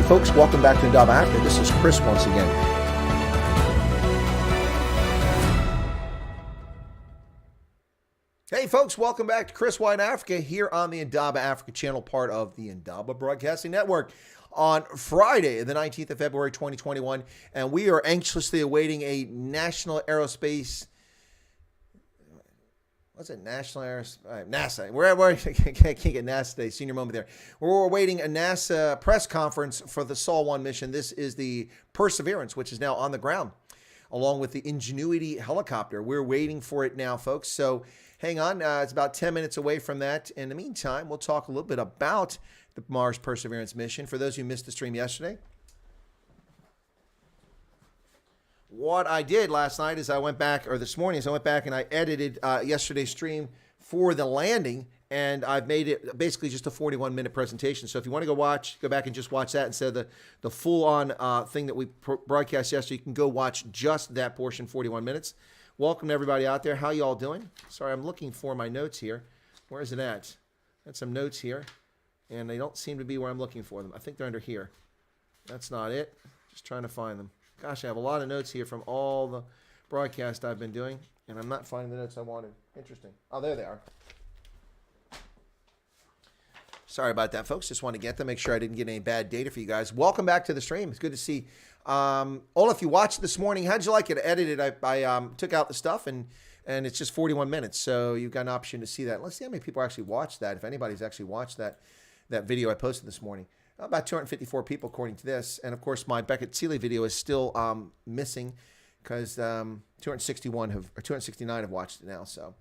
folks, welcome back to Indaba Africa. This is Chris once again. Hey folks, welcome back to Chris White Africa here on the Indaba Africa channel, part of the Indaba Broadcasting Network. On Friday, the 19th of February, 2021, and we are anxiously awaiting a National Aerospace. What's it? National Aerospace, NASA. I can't get NASA today. Senior moment there. We're awaiting a NASA press conference for the Sol 1 mission. This is the Perseverance, which is now on the ground, along with the Ingenuity helicopter. We're waiting for it now, folks. So hang on. It's about 10 minutes away from that. In the meantime, we'll talk a little bit about the Mars Perseverance mission. For those who missed the stream yesterday, what I did last night is I went back, or this morning, is I went back and I edited yesterday's stream for the landing, and I've made it basically just a 41-minute presentation. So if you want to go back and just watch that instead of the full-on thing that we broadcast yesterday, you can go watch just that portion, 41 minutes. Welcome to everybody out there. How you all doing? Sorry, I'm looking for my notes here. Where is it at? Got some notes here, and they don't seem to be where I'm looking for them. I think they're under here. That's not it. Just trying to find them. Gosh, I have a lot of notes here from all the broadcasts I've been doing, and I'm not finding the notes I wanted. Interesting. Oh, there they are. Sorry about that, folks. Just want to get them, make sure I didn't get any bad data for you guys. Welcome back to the stream. It's good to see. Olaf, you watched this morning. How'd you like it? I edited. I took out the stuff, and it's just 41 minutes, so you've got an option to see that. Let's see how many people actually watched that, if anybody's actually watched that video I posted this morning. About 254 people, according to this. And, of course, my Beckett Seeley video is still missing because 269 have watched it now. So,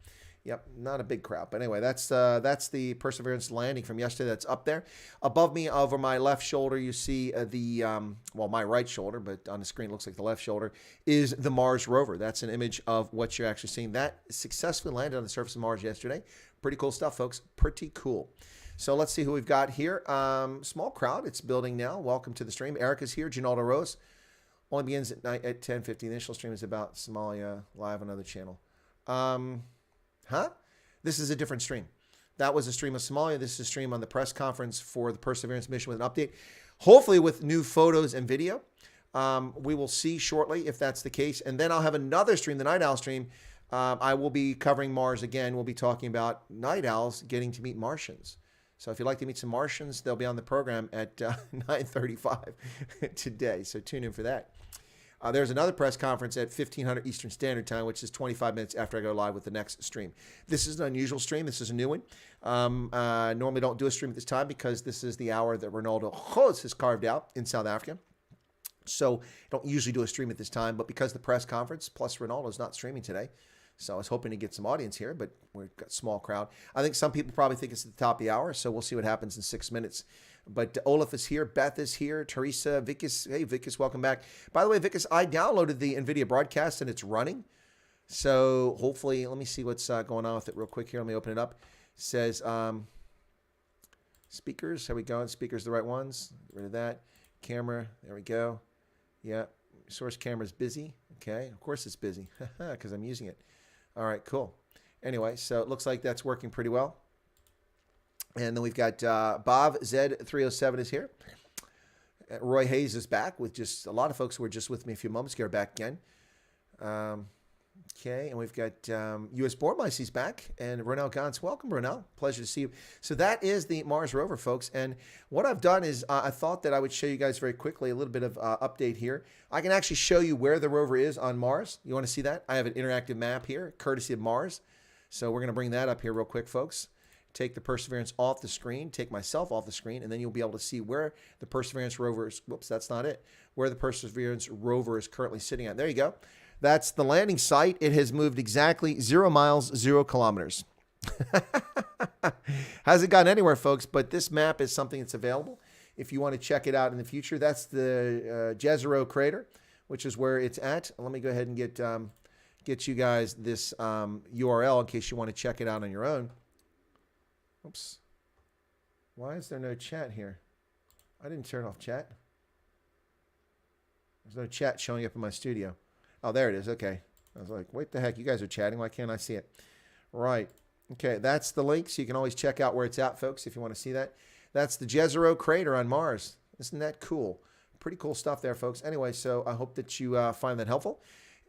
yep, not a big crowd. But anyway, that's the Perseverance landing from yesterday. That's up there. Above me, over my left shoulder, you see my right shoulder, but on the screen it looks like the left shoulder, is the Mars rover. That's an image of what you're actually seeing. That successfully landed on the surface of Mars yesterday. Pretty cool stuff, folks. Pretty cool. So let's see who we've got here. Small crowd. It's building now. Welcome to the stream. Erica's here. Ginaldo Rose. Only begins at night at 10:50. The initial stream is about Somalia, live on another channel. This is a different stream. That was a stream of Somalia. This is a stream on the press conference for the Perseverance mission with an update. Hopefully with new photos and video. We will see shortly if that's the case. And then I'll have another stream, the Night Owl stream. I will be covering Mars again. We'll be talking about night owls getting to meet Martians. So if you'd like to meet some Martians, they'll be on the program at 9:35 today. So tune in for that. There's another press conference at 1500 Eastern Standard Time, which is 25 minutes after I go live with the next stream. This is an unusual stream. This is a new one. Normally don't do a stream at this time because this is the hour that Ronaldo has carved out in South Africa. So don't usually do a stream at this time, but because the press conference plus Ronaldo is not streaming today, so I was hoping to get some audience here, but we've got a small crowd. I think some people probably think it's at the top of the hour, so we'll see what happens in 6 minutes. But Olaf is here. Beth is here. Teresa, Vickis. Hey, Vickis, welcome back. By the way, Vickis, I downloaded the NVIDIA broadcast, and it's running. So hopefully, let me see what's going on with it real quick here. Let me open it up. It says speakers. How we going? Speakers, the right ones. Get rid of that. Camera. There we go. Yeah. Source camera is busy. Okay. Of course it's busy because I'm using it. All right, cool. Anyway, so it looks like that's working pretty well. And then we've got Bob Z307 is here. Roy Hayes is back with just a lot of folks who were just with me a few moments ago are back again. Okay, and we've got U.S. Born Mice, he's back. And Ronell Gantz, welcome, Ronell. Pleasure to see you. So that is the Mars rover, folks. And what I've done is I thought that I would show you guys very quickly a little bit of update here. I can actually show you where the rover is on Mars. You want to see that? I have an interactive map here, courtesy of Mars. So we're going to bring that up here real quick, folks. Take the Perseverance off the screen, take myself off the screen, and then you'll be able to see where the Perseverance rover is. Whoops, that's not it. Where the Perseverance rover is currently sitting at. There you go. That's the landing site. It has moved exactly 0 miles, 0 kilometers. Hasn't gotten anywhere, folks, but this map is something that's available if you want to check it out in the future. That's the Jezero crater, which is where it's at. Let me go ahead and get you guys this URL in case you want to check it out on your own. Oops. Why is there no chat here? I didn't turn off chat. There's no chat showing up in my studio. Oh, there it is. Okay. I was like, what the heck? You guys are chatting. Why can't I see it? Right. Okay, that's the link, so you can always check out where it's at, folks, if you want to see that. That's the Jezero crater on Mars. Isn't that cool? Pretty cool stuff there, folks. Anyway, so I hope that you find that helpful.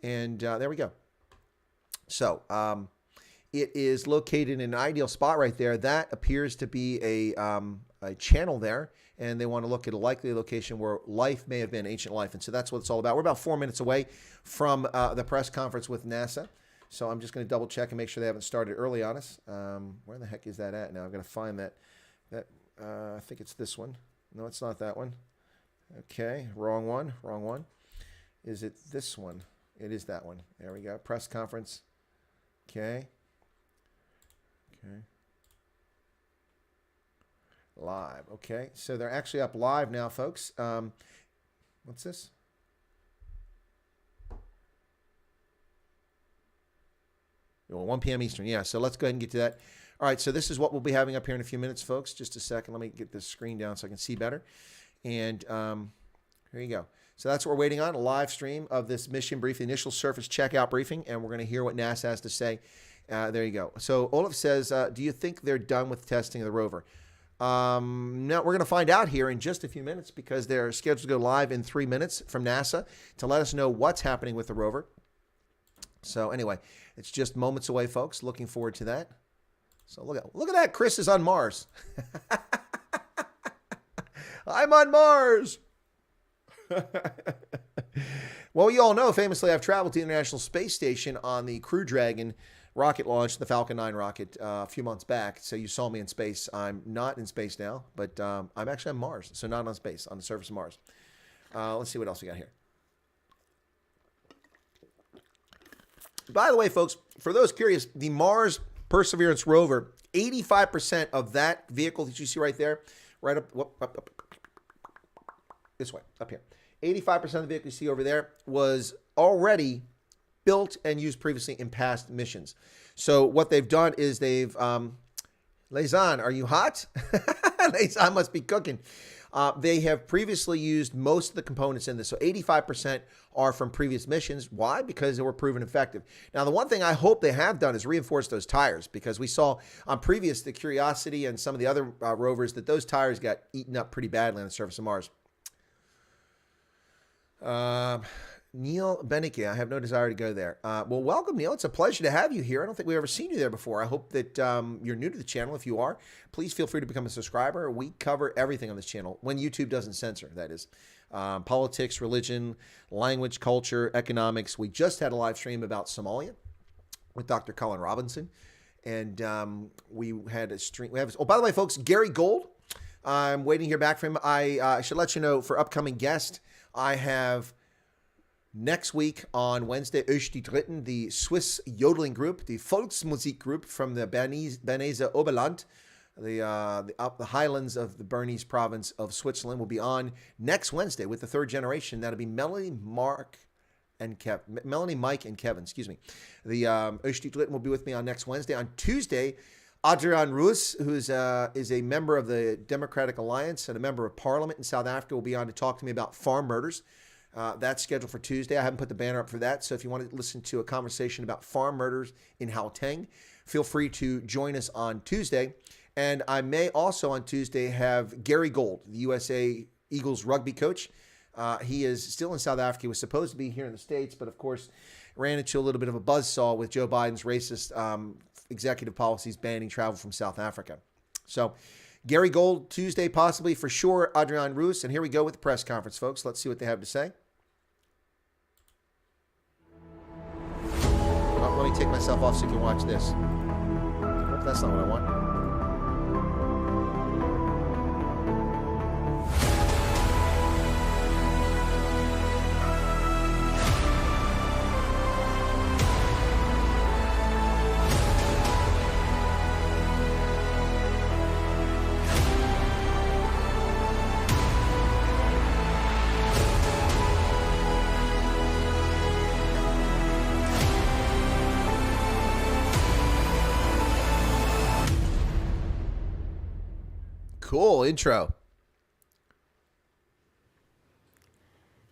And there we go. So it is located in an ideal spot right there. That appears to be a channel there, and they want to look at a likely location where life may have been, ancient life. And so that's what it's all about. We're about 4 minutes away from the press conference with NASA. So I'm just going to double check and make sure they haven't started early on us. Where the heck is that at now? I'm going to find that. I think it's this one. No, it's not that one. Okay, wrong one. Is it this one? It is that one. There we go. Press conference. Okay. Live. Okay, so they're actually up live now, folks. What's this? Well, 1 p.m. Eastern. Yeah, so let's go ahead and get to that. All right, so this is what we'll be having up here in a few minutes, folks. Just a second. Let me get this screen down so I can see better. And here you go. So that's what we're waiting on, a live stream of this mission brief, the initial surface checkout briefing, and we're going to hear what NASA has to say. There you go. So Olaf says, do you think they're done with testing of the rover? No, we're going to find out here in just a few minutes because they're scheduled to go live in 3 minutes from NASA to let us know what's happening with the rover. So anyway, it's just moments away, folks. Looking forward to that. So look at that. Chris is on Mars. I'm on Mars. Well, you all know, famously, I've traveled to the International Space Station on the Crew Dragon rocket launch, the Falcon 9 rocket, a few months back. So you saw me in space. I'm not in space now, but I'm actually on Mars. So not on space, on the surface of Mars. Let's see what else we got here. By the way, folks, for those curious, the Mars Perseverance rover, 85% of that vehicle that you see right there, right up this way, up here. 85% of the vehicle you see over there was already built and used previously in past missions. So what they've done is they've, Lazan, are you hot? Lazan must be cooking. They have previously used most of the components in this. So 85% are from previous missions. Why? Because they were proven effective. Now, the one thing I hope they have done is reinforce those tires, because we saw on previous, the Curiosity and some of the other rovers, that those tires got eaten up pretty badly on the surface of Mars. Neil Beneke, I have no desire to go there. Well, welcome, Neil. It's a pleasure to have you here. I don't think we've ever seen you there before. I hope that you're new to the channel. If you are, please feel free to become a subscriber. We cover everything on this channel, when YouTube doesn't censor, that is. Politics, religion, language, culture, economics. We just had a live stream about Somalia with Dr. Colin Robinson. And we had a stream. Oh, by the way, folks, Gary Gold, I'm waiting to hear back from him. I should let you know, for upcoming guest, I have next week on Wednesday, Dritten, the Swiss yodeling group, the Volksmusik group from the Bernese Oberland, the highlands of the Bernese province of Switzerland, will be on next Wednesday with the third generation. That'll be Melanie, Mike, and Kevin. Excuse me. The Dritten will be with me on next Wednesday. On Tuesday, Adrian Ruus, who is a member of the Democratic Alliance and a member of Parliament in South Africa, will be on to talk to me about farm murders. That's scheduled for Tuesday. I haven't put the banner up for that. So if you want to listen to a conversation about farm murders in Gauteng, feel free to join us on Tuesday. And I may also on Tuesday have Gary Gold, the USA Eagles rugby coach. He is still in South Africa. He was supposed to be here in the States, but of course ran into a little bit of a buzzsaw with Joe Biden's racist executive policies banning travel from South Africa. So Gary Gold, Tuesday possibly for sure, Adrian Ruus. And here we go with the press conference, folks. Let's see what they have to say. Well, let me take myself off so you can watch this. Hope that's not what I want. Cool intro.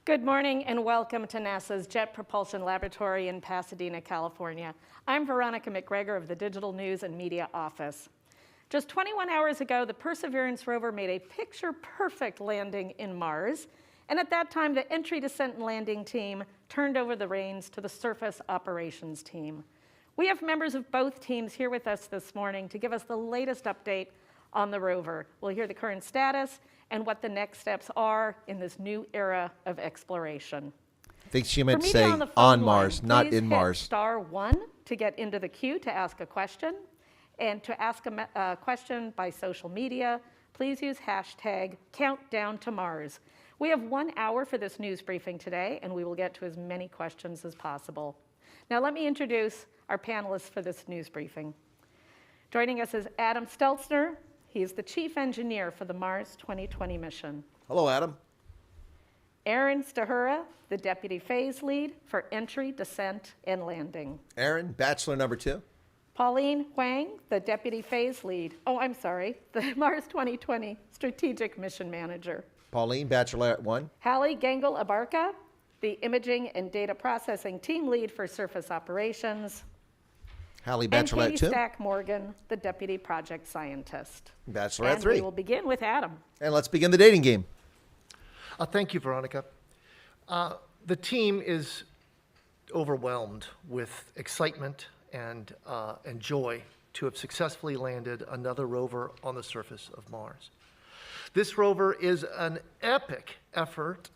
Good morning and welcome to NASA's Jet Propulsion Laboratory in Pasadena, California. I'm Veronica McGregor of the Digital News and Media Office. Just 21 hours ago, the Perseverance rover made a picture-perfect landing in Mars. And at that time, the entry, descent, and landing team turned over the reins to the surface operations team. We have members of both teams here with us this morning to give us the latest update on the rover. We'll hear the current status and what the next steps are in this new era of exploration. I think she meant to For media say on the phone on line, Mars, not please in hit Mars. *1 to get into the queue to ask a question. And to ask a question by social media, please use hashtag #CountdownToMars. We have 1 hour for this news briefing today, and we will get to as many questions as possible. Now let me introduce our panelists for this news briefing. Joining us is Adam Stelzner. He is the Chief Engineer for the Mars 2020 mission. Hello, Adam. Aaron Stahura, the Deputy Phase Lead for Entry, Descent, and Landing. Aaron, Bachelor number 2. Pauline Huang, the Deputy Phase Lead. The Mars 2020 Strategic Mission Manager. Pauline, Bachelorette 1. Hallie Gengel-Abarca, the Imaging and Data Processing Team Lead for Surface Operations. Hallie, And Bachelorette Katie 2. Stack Morgan, the Deputy Project Scientist. Bachelorette And 3. we will begin with Adam. And let's begin the dating game. Thank you, Veronica. The team is overwhelmed with excitement and joy to have successfully landed another rover on the surface of Mars. This rover is an epic effort.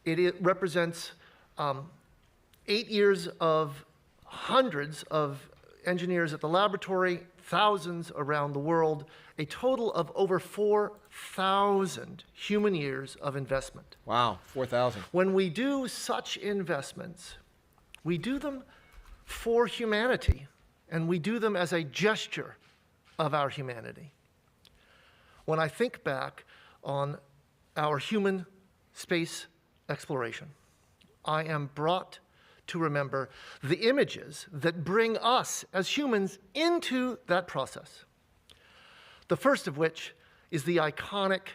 It represents 8 years of hundreds of engineers at the laboratory, thousands around the world, a total of over 4,000 human years of investment. Wow, 4,000. When we do such investments, we do them for humanity, and we do them as a gesture of our humanity. When I think back on our human space exploration, I am brought to remember the images that bring us as humans into that process. The first of which is the iconic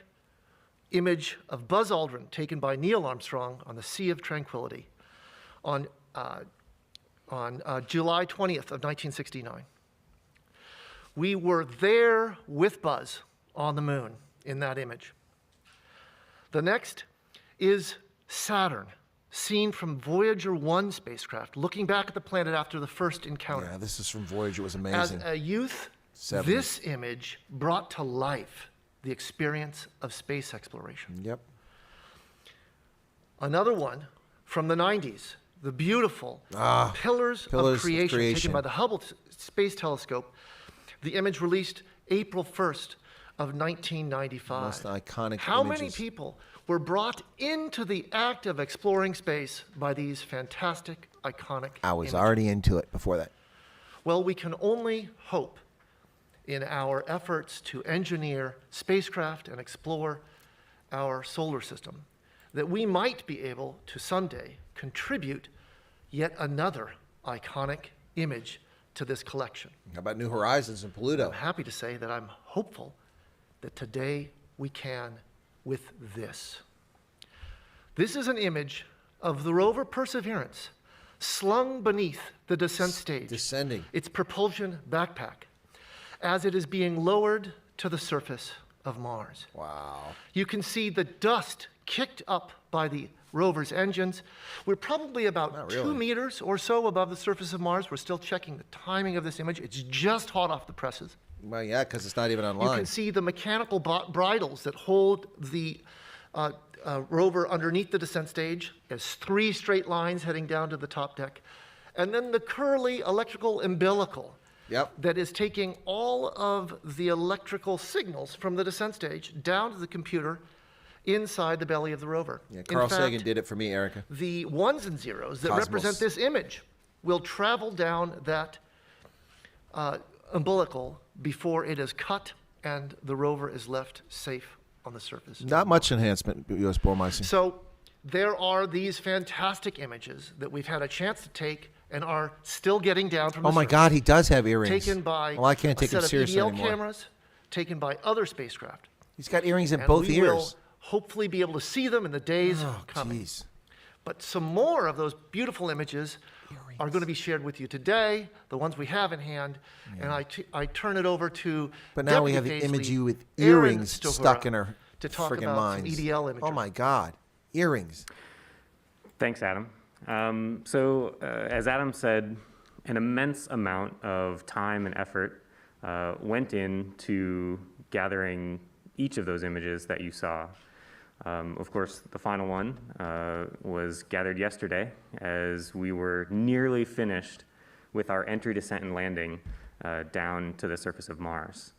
image of Buzz Aldrin taken by Neil Armstrong on the Sea of Tranquility on July 20th of 1969. We were there with Buzz on the moon in that image. The next is Saturn, seen from Voyager 1 spacecraft, looking back at the planet after the first encounter. Yeah, this is from Voyager. It was As amazing. a youth, 70s. this image brought to life the experience of space exploration. Yep. Another one from the 90s, the beautiful Pillars Pillars of of Creation, Creation. taken by the Hubble Space Telescope. The image released April 1st of 1995. Most iconic How many images. people were brought into the act of exploring space by these fantastic, iconic I was images? already into it before that. Well, we can only hope in our efforts to engineer spacecraft and explore our solar system that we might be able to someday contribute yet another iconic image to this collection. How about New Horizons and Pluto? I'm happy to say that I'm hopeful that today we can with this. This is an image of the rover Perseverance slung beneath the descent stage, Descending. its propulsion backpack, as it is being lowered to the surface of Mars. Wow. You can see the dust kicked up by the rover's engines. We're probably about Not 2 really. meters or so above the surface of Mars. We're still checking the timing of this image. It's just hot off the presses. Well, yeah, because it's not even You online. can see the mechanical bridles that hold the rover underneath the descent stage as 3 straight lines heading down to the top deck. And then the curly electrical umbilical Yep. that is taking all of the electrical signals from the descent stage down to the computer inside the belly of the rover. Yeah, In Carl fact, Sagan did it for me, Erica. the ones and zeros that Cosmos. represent this image will travel down that umbilical before it is cut and the rover is left safe on the surface. Not much enhancement, U.S. Bormeister. So there are these fantastic images that we've had a chance to take and are still getting down from Oh the my surface. God, he does have earrings. Taken by Well, I can't take a him set of seriously EDL anymore. cameras, taken by other spacecraft. He's got earrings in And both we will ears. hopefully be able to see them in the days Oh, coming. jeez. But some more of those beautiful images are going to be shared with you today, the ones we have in hand, and I turn it over to But now we have Deputy the image Paisley you with Erin earrings stuck Stovera in her to talk friggin' about minds. some EDL imagery. Oh my God, earrings. Thanks, Adam. As Adam said, an immense amount of time and effort went into gathering each of those images that you saw. Of course, the final one was gathered yesterday as we were nearly finished with our entry, descent, and landing down to the surface of Mars.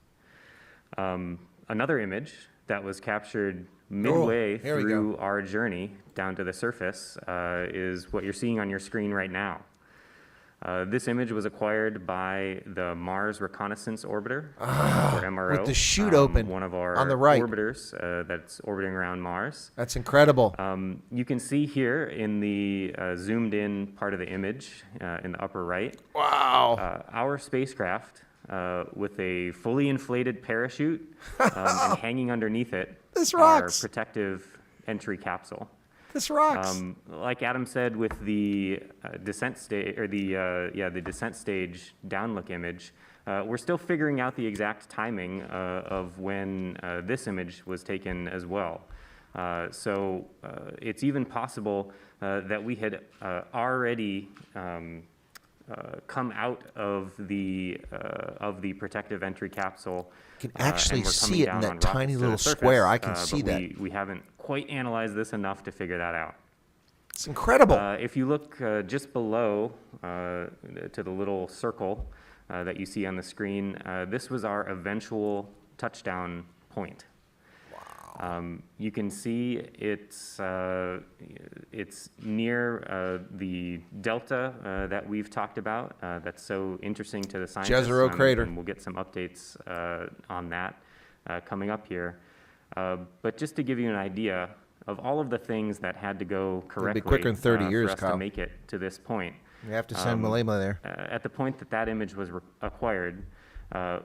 Another image that was captured midway here we through our journey down to the surface is what you're seeing on your screen right now. This image was acquired by the Mars Reconnaissance Orbiter, or MRO. With the chute open one of our on the right. orbiters that's orbiting around Mars. That's incredible. You can see here in the zoomed in part of the image in the upper right, Wow. our spacecraft with a fully inflated parachute and hanging underneath it, This our rocks. protective entry capsule. This rocks. Like Adam said, with the descent stage or the descent stage downlook image, we're still figuring out the exact timing of when this image was taken as well. So it's even possible that we had already come out of the protective entry capsule. You can actually and we're coming see it in down that on rockets tiny to the little surface, square. I can see but that. We haven't quite analyzed this enough to figure that out. It's incredible. If you look just below to the little circle that you see on the screen, this was our eventual touchdown point. You can see it's near the delta that we've talked about. That's so interesting to the scientists. Jezero crater. And we'll get some updates on that coming up here. But just to give you an idea of all of the things that had to go correctly quicker than 30 years, for us Kyle. to make it to this point. You have to send Malema there. At the point that that image was acquired,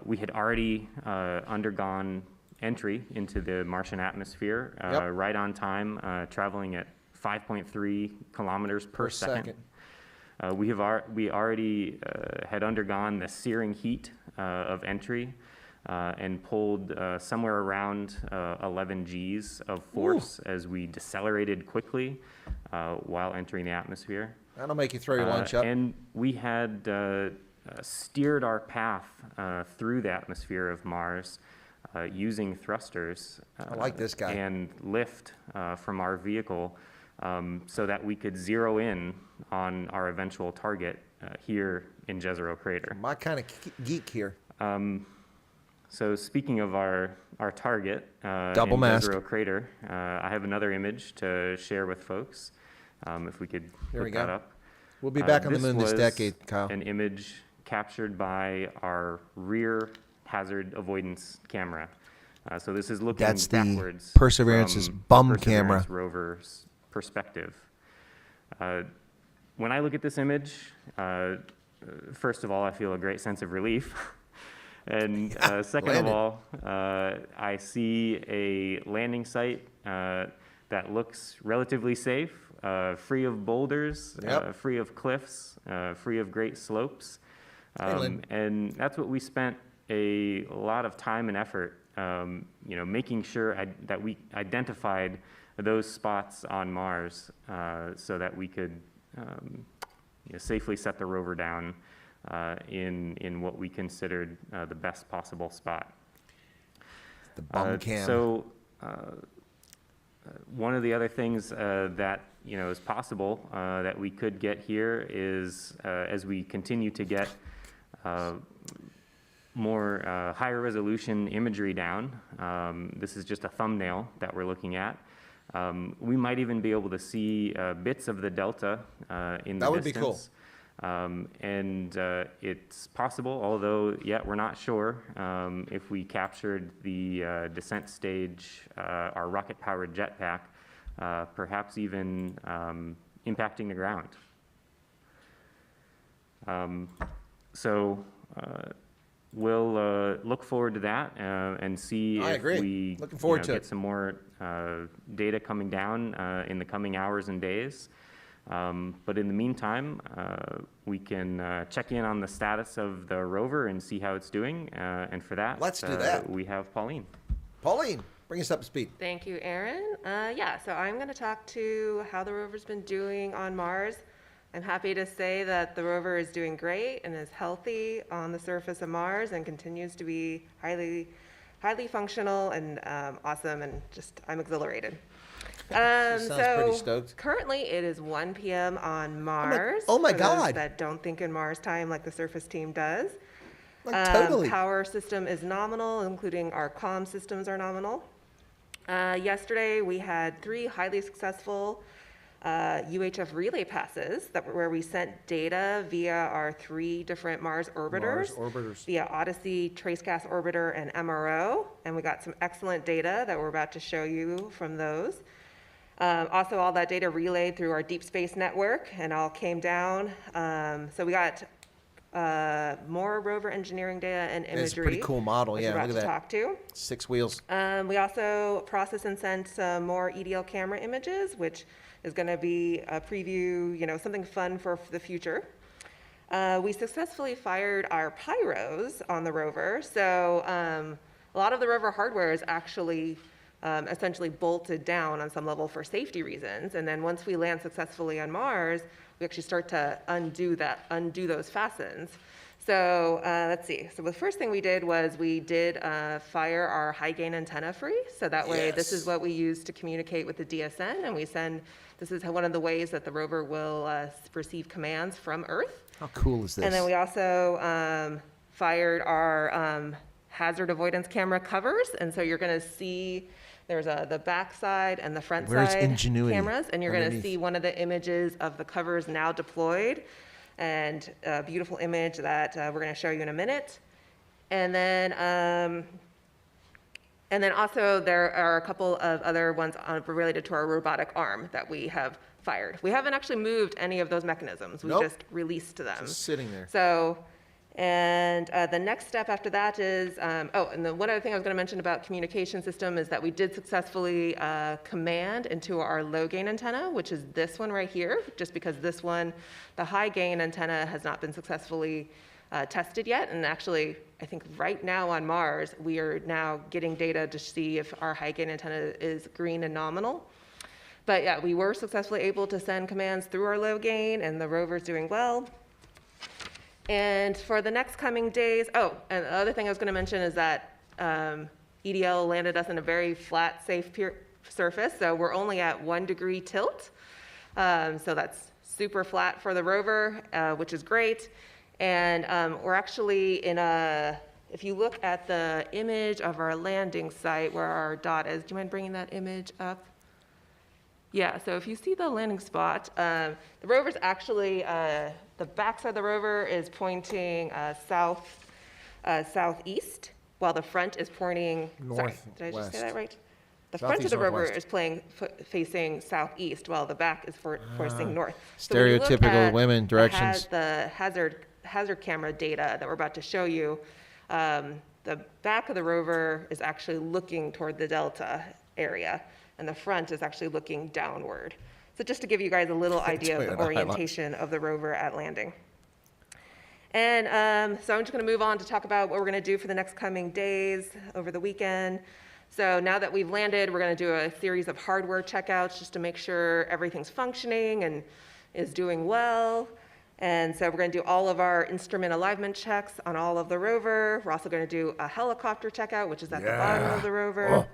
we had already undergone entry into the Martian atmosphere Yep. right on time, traveling at 5.3 kilometers per second. We already had undergone the searing heat of entry and pulled somewhere around 11 Gs of force as we decelerated quickly while entering the atmosphere. That'll make you throw your lunch up. And we had steered our path through the atmosphere of Mars using thrusters. I like this guy. And lift from our vehicle so that we could zero in on our eventual target here in Jezero Crater. My kind of geek here. So speaking of our target Double in mask. Jezero Crater, I have another image to share with folks. If we could Here we put that go. up. We'll be back on the moon this was decade, Kyle. An image captured by our rear hazard avoidance camera. So this is looking That's the backwards. Perseverance's from bum the Perseverance camera. rover's perspective. When I look at this image, first of all, I feel a great sense of relief. And second of landed. all, I see a landing site that looks relatively safe, free of boulders, Yep. free of cliffs, free of great slopes. Hey, Lynn. And that's what we spent a lot of time and effort, making sure that we identified those spots on Mars so that we could safely set the rover down in what we considered the best possible spot. The bum cam. So one of the other things that is possible that we could get here is as we continue to get more higher resolution imagery down. This is just a thumbnail that we're looking at. We might even be able to see bits of the delta in the That would be distance. And it's possible, although yet we're not sure, if we captured the descent stage, our rocket-powered jetpack, perhaps even impacting the ground. We'll look forward to that and see I if agree. we Looking forward to get it. some more data coming down in the coming hours and days. But in the meantime, we can check in on the status of the rover and see how it's doing. And for that, Let's do that. We have Pauline. Pauline, bring us up to speed. Thank you, Aaron. So I'm going to talk to how the rover's been doing on Mars. I'm happy to say that the rover is doing great and is healthy on the surface of Mars and continues to be highly functional and awesome, and just I'm exhilarated. Sounds pretty stoked. Currently it is 1 p.m. on Mars. oh my for those God. that don't think in Mars time like the surface team does. Totally. Power system is nominal, including our comm systems are nominal. Yesterday, we had 3 highly successful UHF relay passes where we sent data via our 3 different Mars orbiters, via Odyssey, Trace Gas Orbiter, and MRO, and we got some excellent data that we're about to show you from those. Also, all that data relayed through our deep space network and all came down. So we got more rover engineering data and imagery. It's a pretty cool model. which Yeah, we're look about at to that. talk to. 6 wheels. We also processed and sent some more EDL camera images, which is going to be a preview, something fun for the future. We successfully fired our pyros on the rover. So a lot of the rover hardware is actually essentially bolted down on some level for safety reasons. And then once we land successfully on Mars, we actually start to undo those fastens. So let's see. So the first thing we did was we did fire our high gain antenna free. So that way, this is what we use to communicate with the DSN, and this is one of the ways that the rover will receive commands from Earth. How cool is this? And then we also fired our hazard avoidance camera covers. And so you're going to see there's the back side and the front Where's side Ingenuity cameras. And you're going to underneath? see one of the images of the covers now deployed, and a beautiful image that we're going to show you in a minute. And then also there are a couple of other ones related to our robotic arm that we have fired. We haven't actually moved any of those mechanisms. We Nope. just released them. Just sitting there. So, and the next step after that is, and the one other thing I was going to mention about communication system is that we did successfully command into our low gain antenna, which is this one right here, just because this one, the high gain antenna has not been successfully tested yet. And actually, I think right now on Mars, we are now getting data to see if our high gain antenna is green and nominal. But yeah, we were successfully able to send commands through our low gain, and the rover's doing well. And for the next coming days, and the other thing I was going to mention is that EDL landed us in a very flat, safe surface. So we're only at 1 degree tilt. So that's super flat for the rover, which is great. And we're actually if you look at the image of our landing site where our dot is, do you mind bringing that image up? Yeah, so if you see the landing spot, the rover's actually, the backside of the rover is pointing southeast, while the front is pointing, sorry, did I just say that right? The front of the rover is facing southeast, while the back is facing north. So when you look Stereotypical at women directions. The hazard camera data that we're about to show you, the back of the rover is actually looking toward the delta area, and the front is actually looking downward. So just to give you guys a little idea of the orientation of the rover at landing. And so I'm just going to move on to talk about what we're going to do for the next coming days over the weekend. So now that we've landed, we're going to do a series of hardware checkouts just to make sure everything's functioning and is doing well. And so we're going to do all of our instrument alignment checks on all of the rover. We're also going to do a helicopter checkout, which is at the bottom of the rover.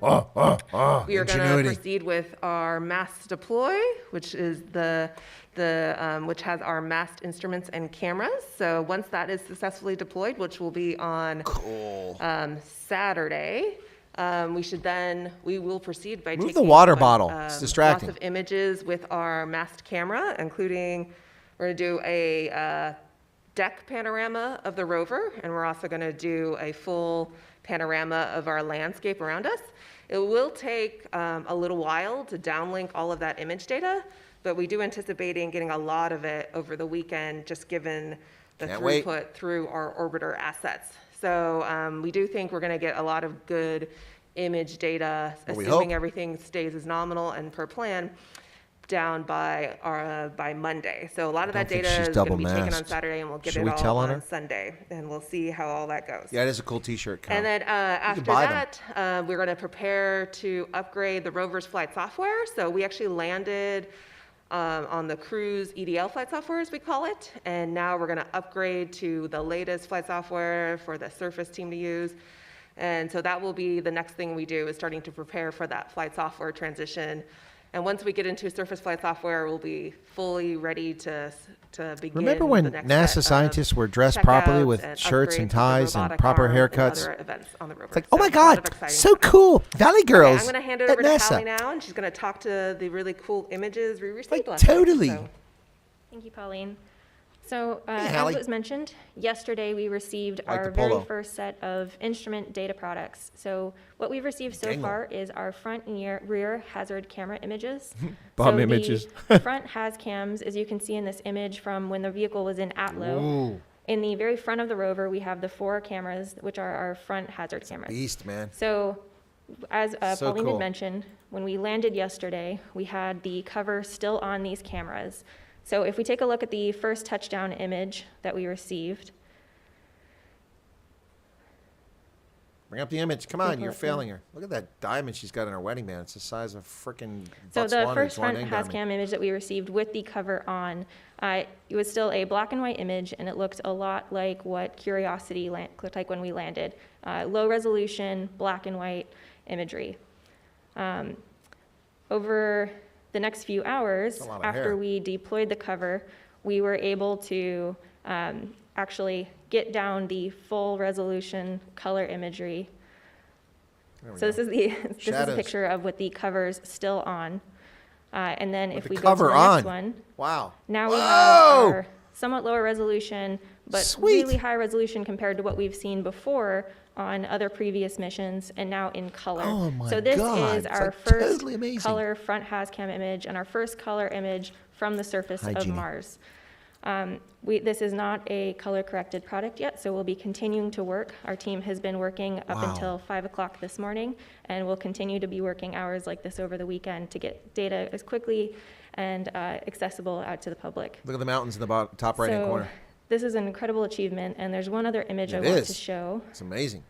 We are going to proceed with our mast deploy, which is which has our mast instruments and cameras. So once that is successfully deployed, which will be on Saturday, we will proceed by taking the water bottle. It's distracting. Lots of images with our mast camera, including we're going to do a deck panorama of the rover, and we're also going to do a full panorama of our landscape around us. It will take a little while to downlink all of that image data, but we do anticipating getting a lot of it over the weekend, just given the throughput through our orbiter assets. So we do think we're going to get a lot of good image data, assuming everything stays as nominal and per plan. down by Monday. So a lot of that think data she's is going to be double taken on masked. Saturday, and we'll get Should it we all tell on on her? Sunday, and we'll see how all that goes. Yeah, it is a cool T-shirt, Kyle. And then after buy them. that, we're going to prepare to upgrade the Rover's flight software. So we actually landed on the cruise EDL flight software, as we call it. And now we're going to upgrade to the latest flight software for the Surface team to use. And so that will be the next thing we do, is starting to prepare for that flight software transition. And once we get into Surface flight software, we'll be fully ready to begin. Remember when the next NASA set of scientists were dressed properly checkouts with and shirts and upgrades with the ties and robotic proper arm and haircuts? other events on the Rover. It's like, oh So my a lot of God, exciting so stuff. cool. Valley Girls Okay, I'm going to hand it at over to NASA. Callie now, and she's going to talk to the really cool images we received Like, last night. totally. So- Thank you, Pauline. So, Hey, as Hallie. was mentioned, yesterday we received Like our the polo. very first set of instrument data products. So, what we've received so Dangle. far is our front and rear hazard camera images. Bum So images. The front has cams, as you can see in this image from when the vehicle was in Atlow. Ooh, In the very front of the Rover, we have the 4 cameras, which are our front hazard cameras. beast, man. So, as So Pauline cool. had mentioned, when we landed yesterday, we had the cover still on these cameras. So if we take a look at the first touchdown image that we received, Bring up the image. Come on, pull you're it up. failing her. Look at that diamond she's got in her wedding band. It's the size of frickin' so the Botswana first front Zwaneng HazCam diamond. image that we received with the cover on, it was still a black and white image, and it looked a lot like what Curiosity looked like when we landed. Low resolution, black and white imagery. Over the next few hours, a lot of after hair. we deployed the cover, we were able to actually get down the full resolution color imagery. There we So go. this is a Shadows. picture of with the covers still on. And then if the we go to cover the on. next one, Wow. now we Whoa! have our somewhat lower resolution, but Sweet. really high resolution compared to what we've seen before on other previous missions, and now in color. Oh my So this God, is it's our like first totally amazing. color front HazCam image and our first color image from the surface Hi, of Jeannie. Mars. This is not a color-corrected product yet, so we'll be continuing to work. Our team has been working up Wow. until 5 o'clock this morning, and we'll continue to be working hours like this over the weekend to get data as quickly and accessible out to the public. Look at the mountains in the top right-hand So corner. this is an incredible achievement, and there's one other image I It want is. to show. It's amazing.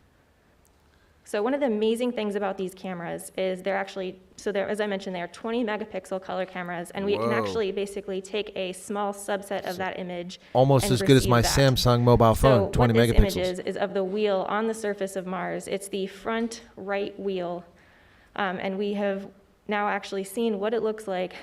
So one of the amazing things about these cameras is they're actually, as I mentioned, they are 20 megapixel color cameras, and we can Whoa. actually basically take a small subset of that image. Almost and as good as my receive that. Samsung mobile phone, 20 So what this megapixels. image is of the wheel on the surface of Mars. It's the front right wheel, and we have now actually seen what it looks like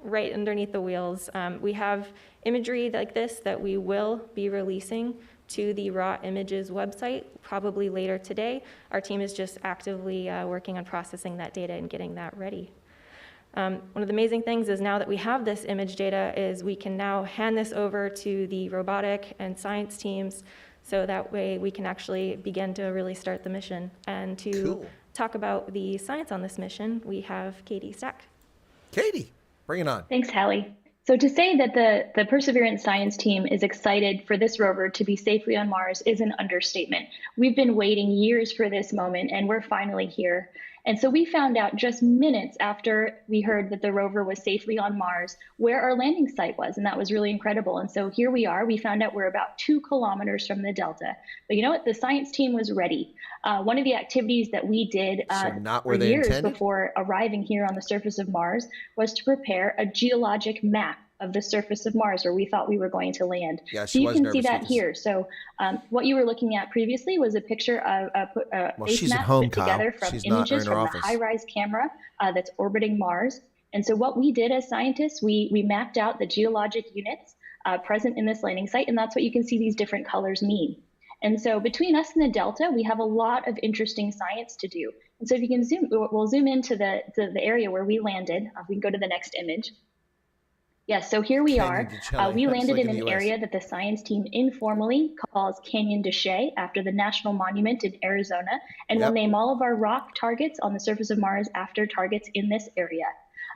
right underneath the wheels. We have imagery like this that we will be releasing to the Raw Images website probably later today. Our team is just actively working on processing that data and getting that ready. One of the amazing things is now that we have this image data is we can now hand this over to the robotic and science teams, so that way we can actually begin to really start the mission. And to Cool. talk about the science on this mission, we have Katie Stack. Katie, bring it on. Thanks, Hallie. So to say that the Perseverance science team is excited for this rover to be safely on Mars is an understatement. We've been waiting years for this moment, and we're finally here. And so we found out just minutes after we heard that the rover was safely on Mars where our landing site was, and that was really incredible. And so here we are. We found out we're about 2 kilometers from the Delta. But you know what? The science team was ready. One of the activities that we did So not where for they years intended? before arriving here on the surface of Mars was to prepare a geologic map of the surface of Mars where we thought we were going to land. Yeah, So she you was can see nervous that with this. here. So what you were looking at previously was a picture of a Well, base she's at map home, put Kyle. together from She's not images in her from office. the high-rise camera that's orbiting Mars. And so what we did as scientists, we mapped out the geologic units present in this landing site, and that's what you can see these different colors mean. And so between us and the Delta, we have a lot of interesting science to do. And so if you can we'll zoom into the area where we landed. We can go to the next image. Yes, so here we Canyon are. de Chile. We That's landed like in in an the US. area that the science team informally calls Canyon de Chelly after the national monument in Arizona. And Yep. we'll name all of our rock targets on the surface of Mars after targets in this area.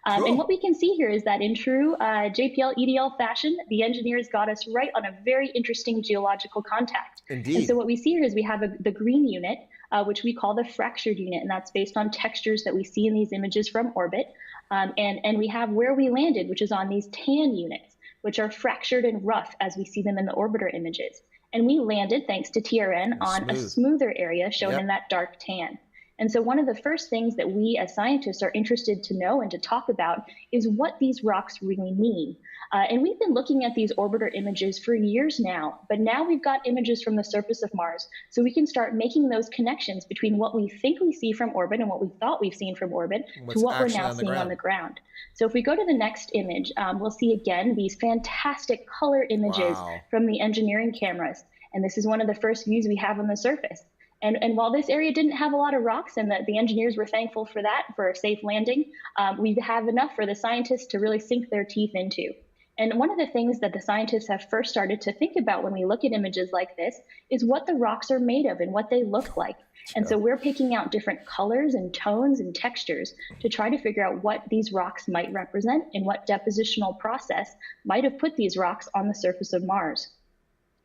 Cool. And what we can see here is that in true JPL EDL fashion, the engineers got us right on a very interesting geological contact. Indeed. And so what we see here is we have the green unit, which we call the fractured unit, and that's based on textures that we see in these images from orbit. And we have where we landed, which is on these tan units, which are fractured and rough as we see them in the orbiter images. And we landed, thanks to TRN, on a smoother area shown in that dark tan. And so one of the first things that we as scientists are interested to know and to talk about is what these rocks really mean. And we've been looking at these orbiter images for years now, but now we've got images from the surface of Mars, so we can start making those connections between what we think we see from orbit and what we thought we've seen from orbit to what we're now seeing on the ground. So if we go to the next image, we'll see again these fantastic color images from the engineering cameras. And this is one of the first views we have on the surface. And while this area didn't have a lot of rocks, and the engineers were thankful for that, for a safe landing, we have enough for the scientists to really sink their teeth into. And one of the things that the scientists have first started to think about when we look at images like this is what the rocks are made of and what they look like. And so we're picking out different colors and tones and textures to try to figure out what these rocks might represent and what depositional process might have put these rocks on the surface of Mars.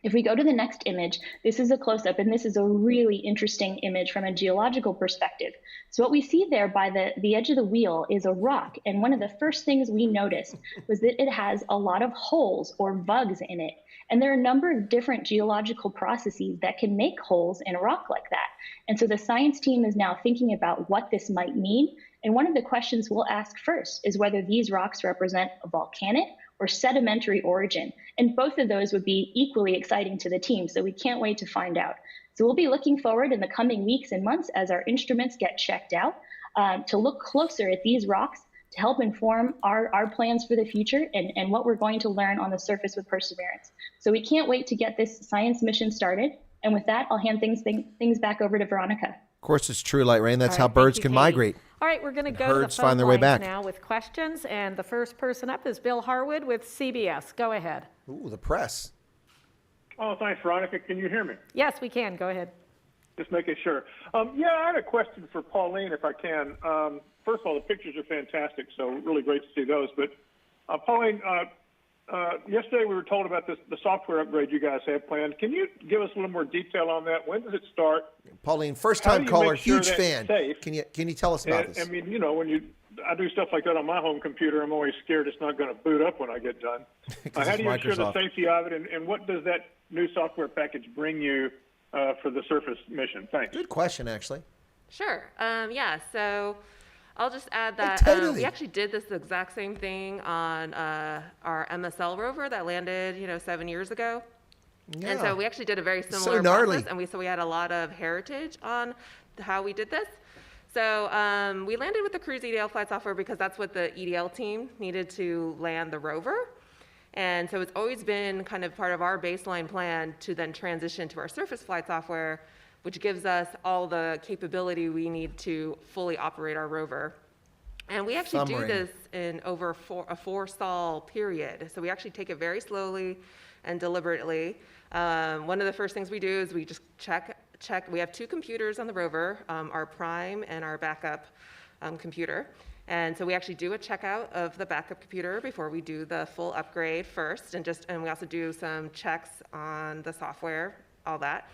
If we go to the next image, this is a close-up, and this is a really interesting image from a geological perspective. So what we see there by the edge of the wheel is a rock, and one of the first things we noticed was that it has a lot of holes or vugs in it. And there are a number of different geological processes that can make holes in a rock like that. And so the science team is now thinking about what this might mean. And one of the questions we'll ask first is whether these rocks represent a volcanic or sedimentary origin. And both of those would be equally exciting to the team, so we can't wait to find out. So we'll be looking forward in the coming weeks and months as our instruments get checked out to look closer at these rocks to help inform our plans for the future and what we're going to learn on the surface with Perseverance. So we can't wait to get this science mission started. And with that, I'll hand things back over to Veronica. Of course, it's true, Light Rain. That's All how right, birds thank you, can Katie. migrate. All right, we're going to go to the Birds phone find their way lines back. now with questions. And the first person up is Bill Harwood with CBS. Go ahead. Ooh, the press. Oh, thanks, Veronica. Can you hear me? Yes, we can. Go ahead. Just making sure. Yeah, I had a question for Pauline, if I can. First of all, the pictures are fantastic, so really great to see those. But Pauline, yesterday we were told about the software upgrade you guys have planned. Can you give us a little more detail on that? When does it start? Pauline, first-time caller, sure huge fan. Safe? Can you tell us about this? I mean, you know, I do stuff like that on my home computer, I'm always scared it's not going to boot up when I get done. How do you ensure the safety of it, and what does that new software package bring you for the surface mission? Thanks. Good question, actually. Sure. Yeah, so I'll just add that totally. we actually did this exact same thing on our MSL rover that landed, 7 years ago. Yeah. And so we actually did a very So similar gnarly. process, and we had a lot of heritage on how we did this. So we landed with the cruise EDL flight software because that's what the EDL team needed to land the rover. And so it's always been kind of part of our baseline plan to then transition to our surface flight software, which gives us all the capability we need to fully operate our rover. And we actually do this in over a four stall period. So we actually take it very slowly and deliberately. One of the first things we do is we just check. We have two computers on the rover, our prime and our backup computer. And so we actually do a checkout of the backup computer before we do the full upgrade first, and we also do some checks on the software, all that.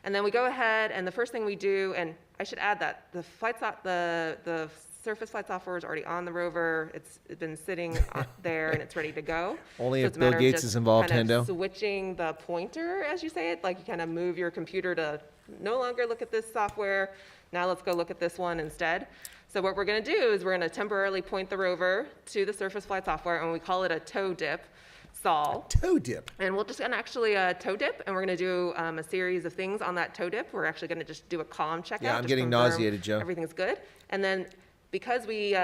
And then we go ahead, and the first thing we do, and I should add that the surface flight software is already on the rover. It's been sitting there, and it's ready to go. Only So if it's a Bill matter of Gates just is involved, kind of Hendo. switching the pointer, as you say it, like you kind of move your computer to no longer look at this software. Now let's go look at this one instead. So what we're going to do is we're going to temporarily point the rover to the surface flight software, and we call it a toe dip sol. Toe dip. And we'll just actually toe dip, and we're going to do a series of things on that toe dip. We're actually going to just do a column checkout. Yeah, I'm just getting confirm nauseated, Joe. Everything's good. And then because we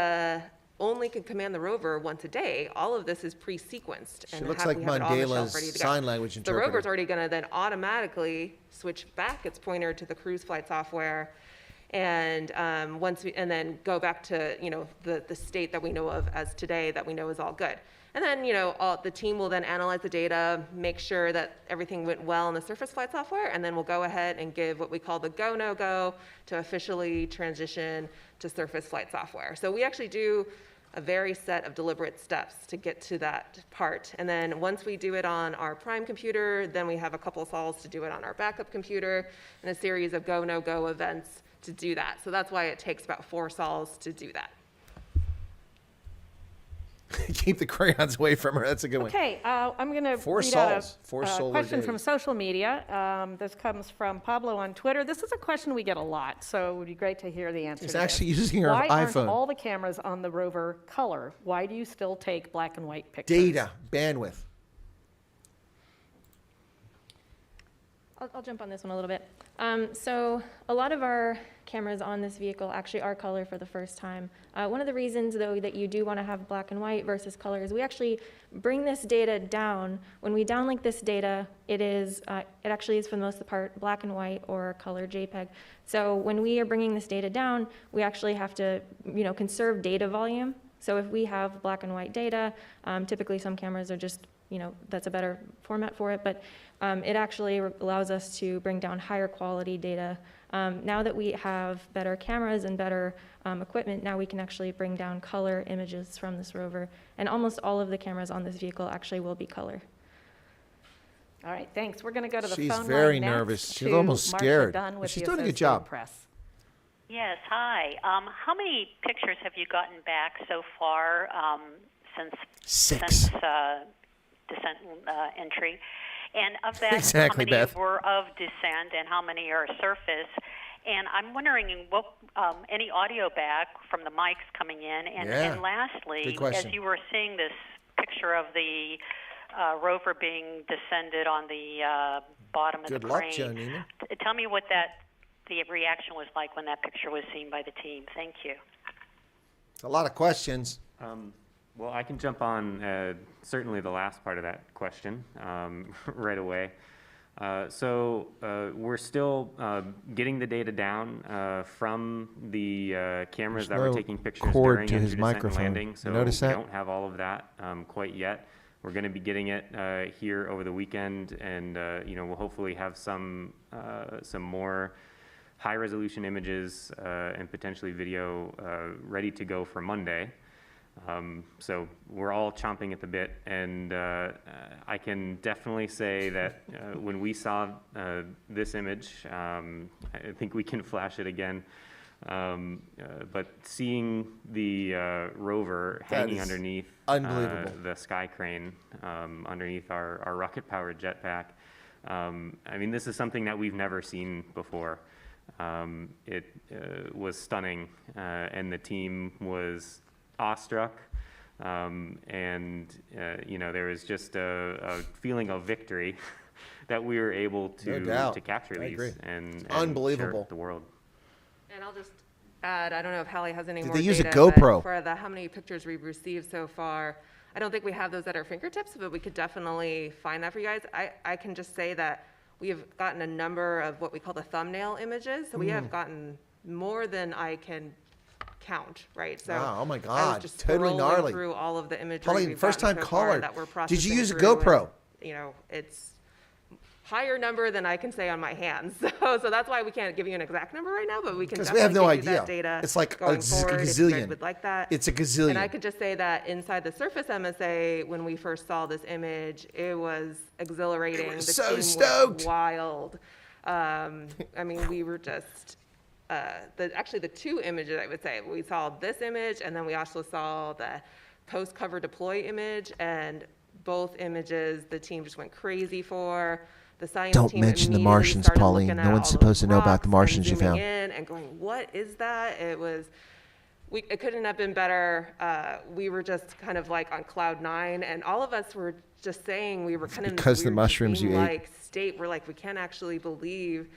only can command the rover once a day, all of this is pre-sequenced. She and looks we like have it on the shelf Mandela's ready to go. sign language The interpreter. rover's already going to then automatically switch back its pointer to the cruise flight software, and then go back to the state that we know of as today, that we know is all good. And then the team will then analyze the data, make sure that everything went well in the surface flight software, and then we'll go ahead and give what we call the go no go to officially transition to surface flight software. So we actually do a very set of deliberate steps to get to that part. And then once we do it on our prime computer, then we have a couple of sols to do it on our backup computer, and a series of go no go events to do that. So that's why it takes about 4 sols to do that. Good. Very good. So that's what we're going to do. And then once we do it on our surface flight software, then we have a couple sols to do it on our backup computer, and a series of go no go events to do that. So that's why it takes about 4 sols to do that. Keep the crayons away from her. That's a good one. Okay, I'm going to Four read out sols, four a solar question from days. social media. This comes from Pablo on Twitter. This is a question we get a lot, so it would be great to hear the answer She's to this. actually using her Why aren't iPhone. all the cameras on the Rover color? Why do you still take black and white pictures? Data, bandwidth. I'll jump on this one a little bit. So a lot of our cameras on this vehicle actually are color for the first time. One of the reasons, though, that you do want to have black and white versus color is we actually bring this data down. When we downlink this data, it actually is for the most part black and white or color JPEG. So when we are bringing this data down, we actually have to, conserve data volume. So if we have black and white data, typically some cameras are just, that's a better format for it, but it actually allows us to bring down higher quality data. Now that we have better cameras and better equipment, now we can actually bring down color images from this rover. And almost all of the cameras on this vehicle actually will be color. All right, thanks. We're going to go to the She's phone very line next nervous. She's to almost Marsha scared. Dunn with She's the doing a good Associated job. Press. Yes, hi. How many pictures have you gotten back so far since 6. descent entry? And of that, Exactly, how many Beth. were of descent and how many are surface? And I'm wondering what any audio back from the mics coming in. And, Yeah. and lastly, Good question. as you were seeing this picture of the rover being descended on the bottom of Good the luck, crane, Joe Neiman. tell me what the reaction was like when that picture was seen by the team. Thank you. It's a lot of questions. Well, I can jump on certainly the last part of that question right away. So we're still getting the data down from the cameras that There's were no taking pictures cord during to his entry, descent, and microphone. landing. You So notice we that? don't have all of that quite yet. We're going to be getting it here over the weekend, and we'll hopefully have some more high-resolution images and potentially video ready to go for Monday. So we're all chomping at the bit, and I can definitely say that when we saw this image, I think we can flash it again, but seeing the rover That hanging is underneath unbelievable. the sky crane underneath our rocket-powered jetpack, I mean, this is something that we've never seen before. It was stunning, and the team was awestruck, and there was just a feeling of victory that we were able No doubt. to capture I these agree. and Unbelievable. share with the world. And I'll just add, I don't know if Hallie has any Did more they use a data, GoPro? but for how many pictures we've received so far, I don't think we have those at our fingertips, but we could definitely find that for you guys. I can just say that we have gotten a number of what we call the thumbnail images. So we have gotten more than I can count, right? So Wow, oh my I God, was just totally scrolling gnarly. through all of the imagery Pauline, we've first gotten time so far caller. that we're Did processing you use a through, GoPro? and, it's higher number than I can say on my hands. So that's why we can't give you an exact number right now, but we can Because we have definitely no give you that idea. data It's like a going forward if you guys gazillion. would like that. It's a gazillion. And I could just say that inside the Surface MSA, when we first saw this image, it was exhilarating. They were The so team was stoked. wild. I mean, we were just, actually the two images, I would say, we saw this image, and then we also saw the post-cover deploy image, and both images the team just went crazy for. The science Don't team mention the immediately Martians, started Pauline. looking No at one's all supposed to those know about the rocks Martians you and zooming found. in and going, what is that? It couldn't have been better. We were just kind of like on cloud 9, and all of us were just saying we were kind of in this Because the weird mushrooms you ate. dream-like state. We're like, we can't actually believe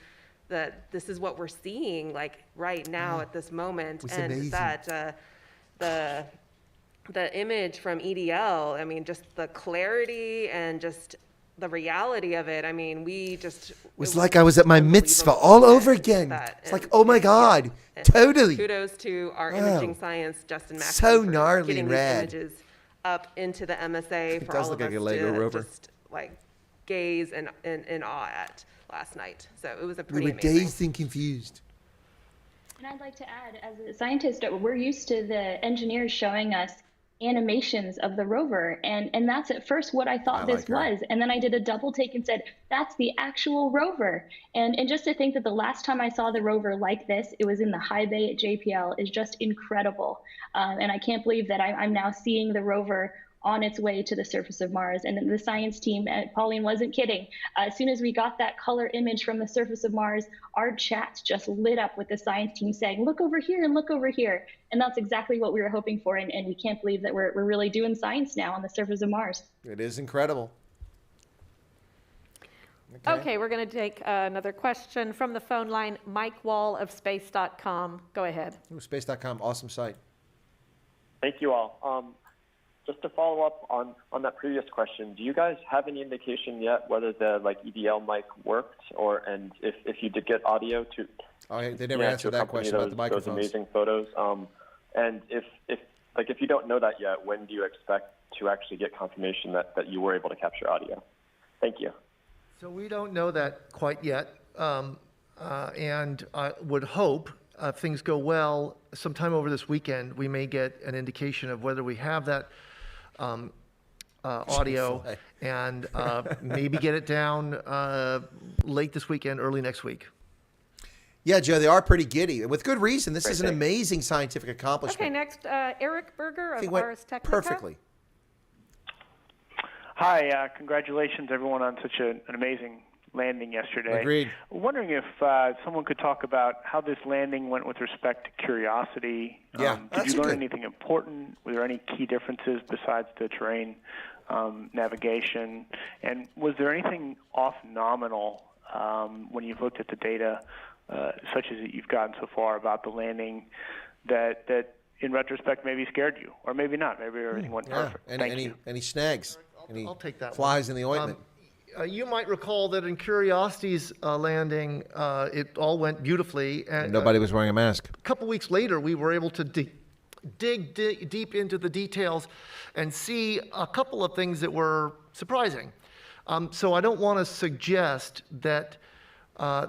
that this is what we're seeing, like right now at this moment, was and amazing. that the image from EDL. I mean, just the clarity and just the reality of it. I mean, we just It was like I was at my mitzvah all over again. It's like, oh my God, totally. Kudos to our Wow. imaging science, Justin Mackey, So for gnarly getting and these rad. images up into the MSA for does all look of like us a Lego to rover. just like gaze in awe at last night. So it was a We pretty were amazing. dazed and confused. And I'd like to add, as a scientist, we're used to the engineers showing us animations of the rover, and that's at first what I thought this was, and then I did a double take and said that's the actual rover, and just to think that the last time I saw the rover like this, it was in the high bay at JPL, is just incredible. And I can't believe that I'm now seeing the rover on its way to the surface of Mars. And the science team, Pauline wasn't kidding. As soon as we got that color image from the surface of Mars, our chats just lit up with the science team saying, look over here and look over here. And that's exactly what we were hoping for. And we can't believe that we're really doing science now on the surface of Mars. It is incredible. Okay, we're going to take another question from the phone line. Mike Wall of space.com. Go ahead. Ooh, space.com, awesome site. Thank you all. Just to follow up on that previous question, do you guys have any indication yet whether the EDL mic worked, and if you did get audio to? Oh, they never answered that question about the microphones. Those amazing photos. And if you don't know that yet, when do you expect to actually get confirmation that you were able to capture audio? Thank you. So we don't know that quite yet, and I would hope, if things go well, sometime over this weekend, we may get an indication of whether we have that audio and maybe get it down late this weekend, early next week. Yeah, Joe, they are pretty giddy, and with good reason. This is an amazing scientific accomplishment. Okay, next, Eric Berger of Ars Technica. Perfectly. Hi, congratulations everyone on such an amazing landing yesterday. Agreed. Wondering if someone could talk about how this landing went with respect to Curiosity. Yeah, did you learn anything important? Were there any key differences besides the terrain navigation? And was there anything off nominal when you've looked at the data, such as you've gotten so far about the landing, that in retrospect maybe scared you, or maybe not? Maybe everything went perfect. And any snags? I'll take that. Flies in the ointment. You might recall that in Curiosity's landing, it all went beautifully. And nobody was wearing a mask. A couple weeks later, we were able to dig deep into the details and see a couple of things that were surprising. So I don't want to suggest that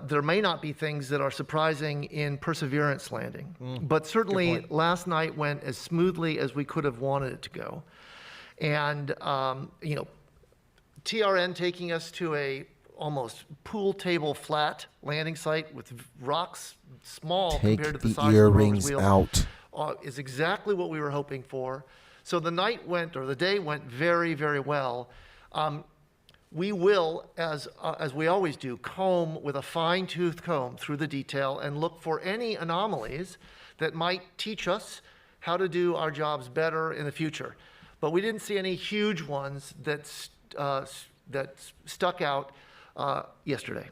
there may not be things that are surprising in Perseverance landing. But certainly last night went as smoothly as we could have wanted it to go. And, TRN taking us to a almost pool table flat landing site with rocks small compared to the size of the rover's wheel is exactly what we were hoping for. So the day went very, very well. We will, as we always do, comb with a fine-tooth comb through the detail and look for any anomalies that might teach us how to do our jobs better in the future. But we didn't see any huge ones that stuck out yesterday.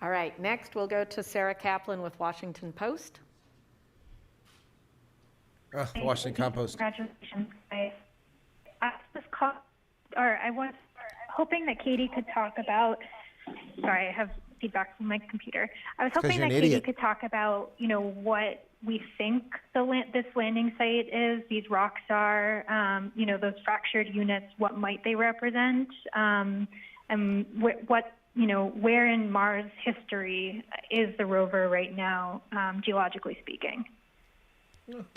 All right, next we'll go to Sarah Kaplan with Washington Post. The Washington Post. Congratulations. I was hoping that Katie could talk about, sorry, I have feedback from my computer. I was hoping that Katie could talk about, what we think this landing site is, these rocks are, those fractured units, what might they represent, and where in Mars history is the rover right now, geologically speaking?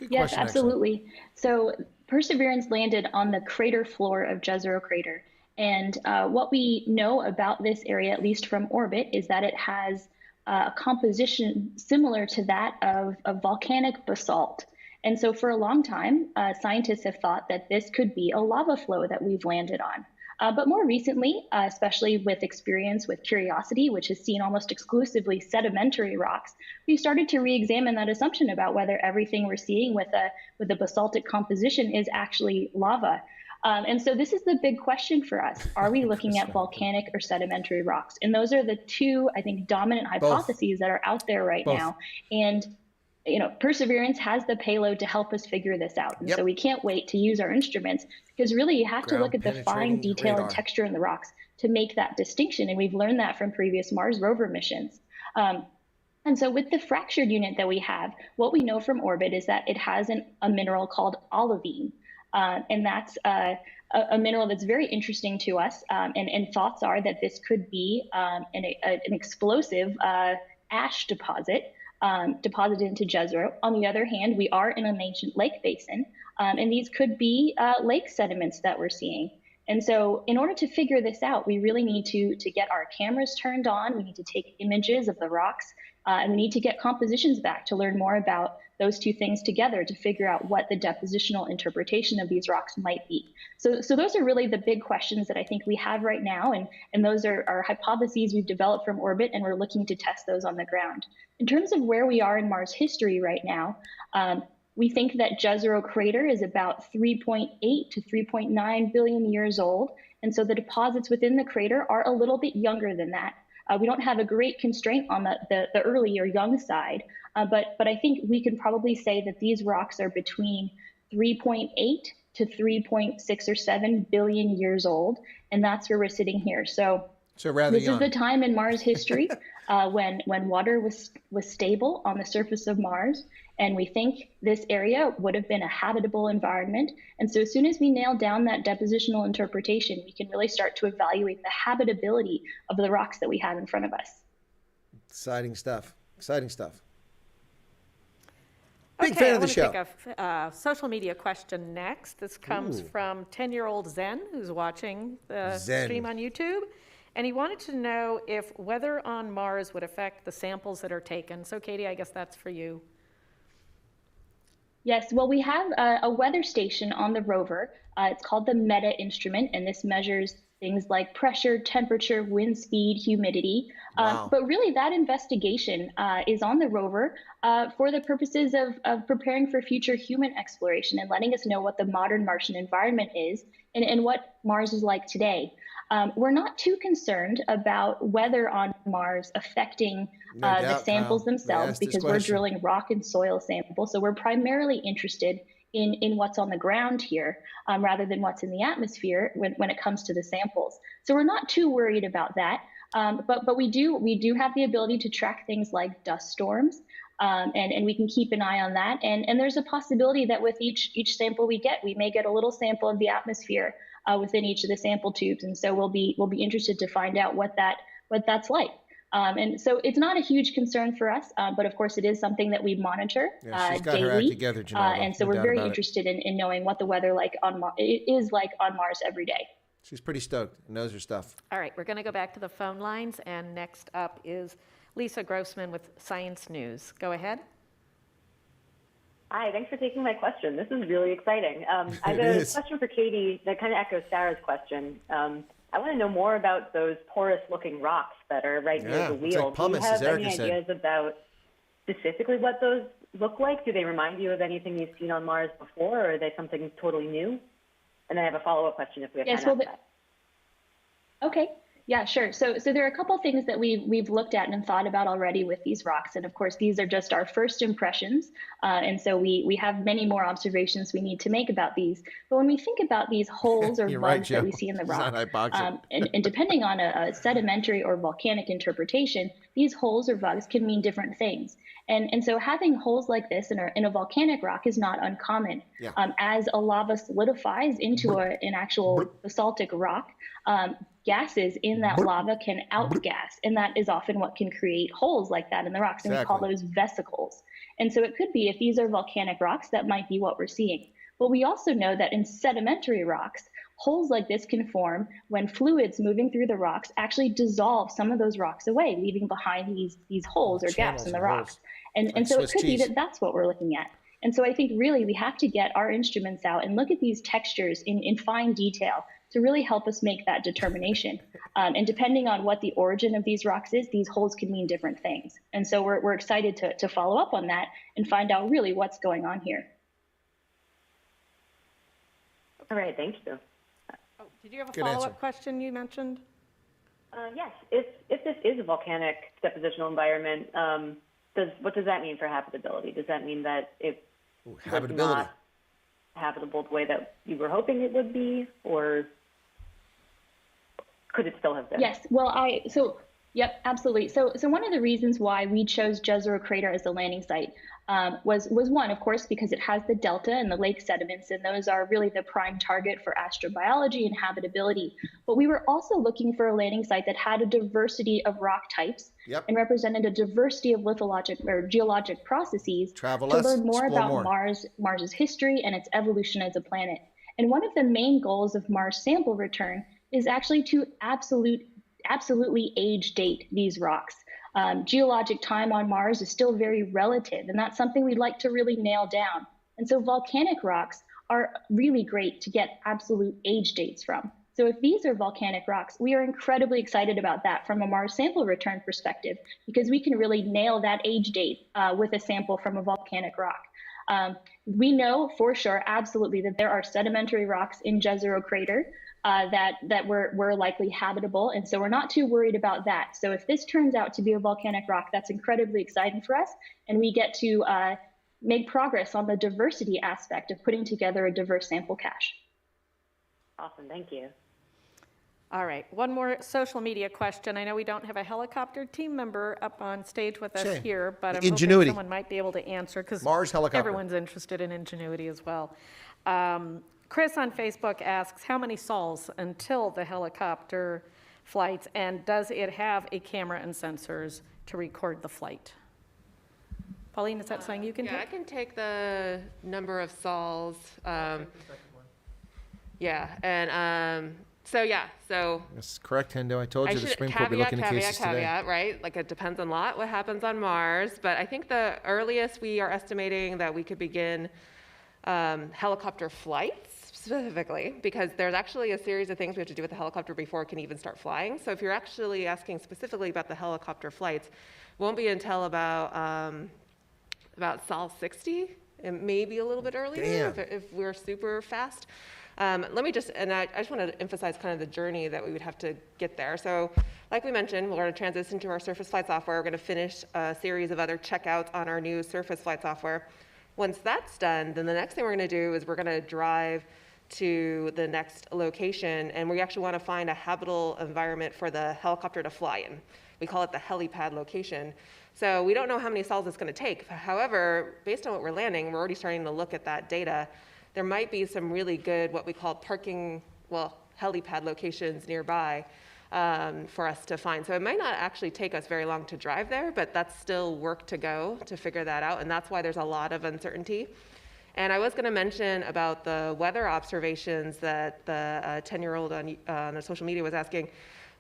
Yes, absolutely. So Perseverance landed on the crater floor of Jezero Crater. And what we know about this area, at least from orbit, is that it has a composition similar to that of volcanic basalt. And so for a long time, scientists have thought that this could be a lava flow that we've landed on. But more recently, especially with experience with Curiosity, which has seen almost exclusively sedimentary rocks, we started to re-examine that assumption about whether everything we're seeing with a basaltic composition is actually lava. And so this is the big question for us. Are we looking at volcanic or sedimentary rocks? And those are the two, I think, dominant hypotheses that are out there right now. And Perseverance has the payload to help us figure this out. And so we can't wait to use our instruments, because really you have to look at the fine detail and texture in the rocks to make that distinction. And we've learned that from previous Mars rover missions. And so with the fractured unit that we have, what we know from orbit is that it has a mineral called olivine. And that's a mineral that's very interesting to us. And thoughts are that this could be an explosive ash deposit deposited into Jezero. On the other hand, we are in an ancient lake basin, and these could be lake sediments that we're seeing. And so in order to figure this out, we really need to get our cameras turned on. We need to take images of the rocks, and we need to get compositions back to learn more about those two things together to figure out what the depositional interpretation of these rocks might be. So those are really the big questions that I think we have right now, and those are hypotheses we've developed from orbit, and we're looking to test those on the ground. In terms of where we are in Mars history right now, we think that Jezero crater is about 3.8 to 3.9 billion years old, and so the deposits within the crater are a little bit younger than that. We don't have a great constraint on the early or young side, but I think we can probably say that these rocks are between 3.8 to 3.6 or 7 billion years old, and that's where we're sitting here. So rather this young. is the time in Mars history when water was stable on the surface of Mars, and we think this area would have been a habitable environment. And so as soon as we nail down that depositional interpretation, we can really start to evaluate the habitability of the rocks that we have in front of us. Exciting stuff. Exciting stuff. Big fan of the show. I want to take a social media question next. This comes from 10-year-old Zen, who's watching the stream on YouTube. And he wanted to know if weather on Mars would affect the samples that are taken. So, Katie, I guess that's for you. Yes, well, we have a weather station on the rover. It's called the META instrument, and this measures things like pressure, temperature, wind speed, humidity. Wow. But really, that investigation is on the rover for the purposes of preparing for future human exploration and letting us know what the modern Martian environment is and what Mars is like today. We're not too concerned about weather on Mars affecting the samples themselves because we're drilling rock and soil samples. So we're primarily interested in what's on the ground here rather than what's in the atmosphere when it comes to the samples. So we're not too worried about that. But we do have the ability to track things like dust storms. And we can keep an eye on that. And there's a possibility that with each sample we may get a little sample of the atmosphere within each of the sample tubes. And so we'll be interested to find out what that's like. And so it's not a huge concern for us, but of course it is something that we monitor she's got daily. her act together, Janelle, and so we're very interested in knowing what the weather is like on Mars every day. She's pretty stoked, knows her stuff. All right, we're going to go back to the phone lines, and next up is Lisa Grossman with Science News. Go ahead. Hi, thanks for taking my question. This is really exciting. I have a question for Katie that kind of echoes Sarah's question. I want to know more about those porous-looking rocks that are right near the wheel. Like pumice, do you have as Erica any ideas about specifically what those look like? Do they remind you of anything you've seen on Mars before, or are they something totally new? And then I have a follow-up question if we have time after that. Okay. Yeah, sure. So there are a couple things that we've looked at and thought about already with these rocks. And of course, these are just our first impressions. And so we have many more observations we need to make about these. But when we think about these holes or bugs that we see in the rock, and depending on a sedimentary or volcanic interpretation, these holes or bugs can mean different things. And so having holes like this in a volcanic rock is not uncommon. As a lava solidifies into an actual basaltic rock, gases in that lava can outgas, and that is often what can create holes like that in the rocks, and we call those vesicles. And so it could be, if these are volcanic rocks, that might be what we're seeing. But we also know that in sedimentary rocks, holes like this can form when fluids moving through the rocks actually dissolve some of those rocks away, leaving behind these holes or gaps in the rocks. And so it could be that that's what we're looking at. And so I think really we have to get our instruments out and look at these textures in fine detail to really help us make that determination. And depending on what the origin of these rocks is, these holes can mean different things. And so we're excited to follow up on that and find out really what's going on here. All right, thank you. Oh, did you have a follow-up question you mentioned? Yes. If this is a volcanic depositional environment, what does that mean for habitability? Does that mean that it was not habitable the way that you were hoping it would be, or could it still have been? Yes. Well, Yep, absolutely. So one of the reasons why we chose Jezero Crater as the landing site was one, of course, because it has the delta and the lake sediments, and those are really the prime target for astrobiology and habitability. But we were also looking for a landing site that had a diversity of rock types and represented a diversity of lithologic or geologic processes to learn more about Mars's history and its evolution as a planet. And one of the main goals of Mars sample return is actually to absolutely age date these rocks. Geologic time on Mars is still very relative, and that's something we'd like to really nail down. And so volcanic rocks are really great to get absolute age dates from. So if these are volcanic rocks, we are incredibly excited about that from a Mars sample return perspective, because we can really nail that age date with a sample from a volcanic rock. We know for sure, absolutely, that there are sedimentary rocks in Jezero Crater that were likely habitable, and so we're not too worried about that. So if this turns out to be a volcanic rock, that's incredibly exciting for us, and we get to make progress on the diversity aspect of putting together a diverse sample cache. Awesome, thank you. All right, one more social media question. I know we don't have a helicopter team member up on stage with us here, but I'm hoping someone might be able to answer, because everyone's interested in Ingenuity as well. Chris on Facebook asks, how many sols until the helicopter flights, and does it have a camera and sensors to record the flight? Pauline, is that something you can take? I can take the number of sols. So that's correct, Hendo. I told you the Supreme Court will be looking at cases today. Right? Like, it depends a lot what happens on Mars, but I think the earliest we are estimating that we could begin helicopter flights specifically, because there's actually a series of things we have to do with the helicopter before it can even start flying. So if you're actually asking specifically about the helicopter flights, it won't be until about Sol 60, and maybe a little bit earlier if we're super fast. Let me just want to emphasize kind of the journey that we would have to get there. So like we mentioned, we're going to transition to our surface flight software. We're going to finish a series of other checkouts on our new surface flight software. Once that's done, then the next thing we're going to do is we're going to drive to the next location, and we actually want to find a habitable environment for the helicopter to fly in. We call it the helipad location. So we don't know how many sols it's going to take. However, based on what we're landing, we're already starting to look at that data. There might be some really good, what we call helipad locations nearby for us to find. So it might not actually take us very long to drive there, but that's still work to go to figure that out, and that's why there's a lot of uncertainty. And I was going to mention about the weather observations that the 10-year-old on the social media was asking.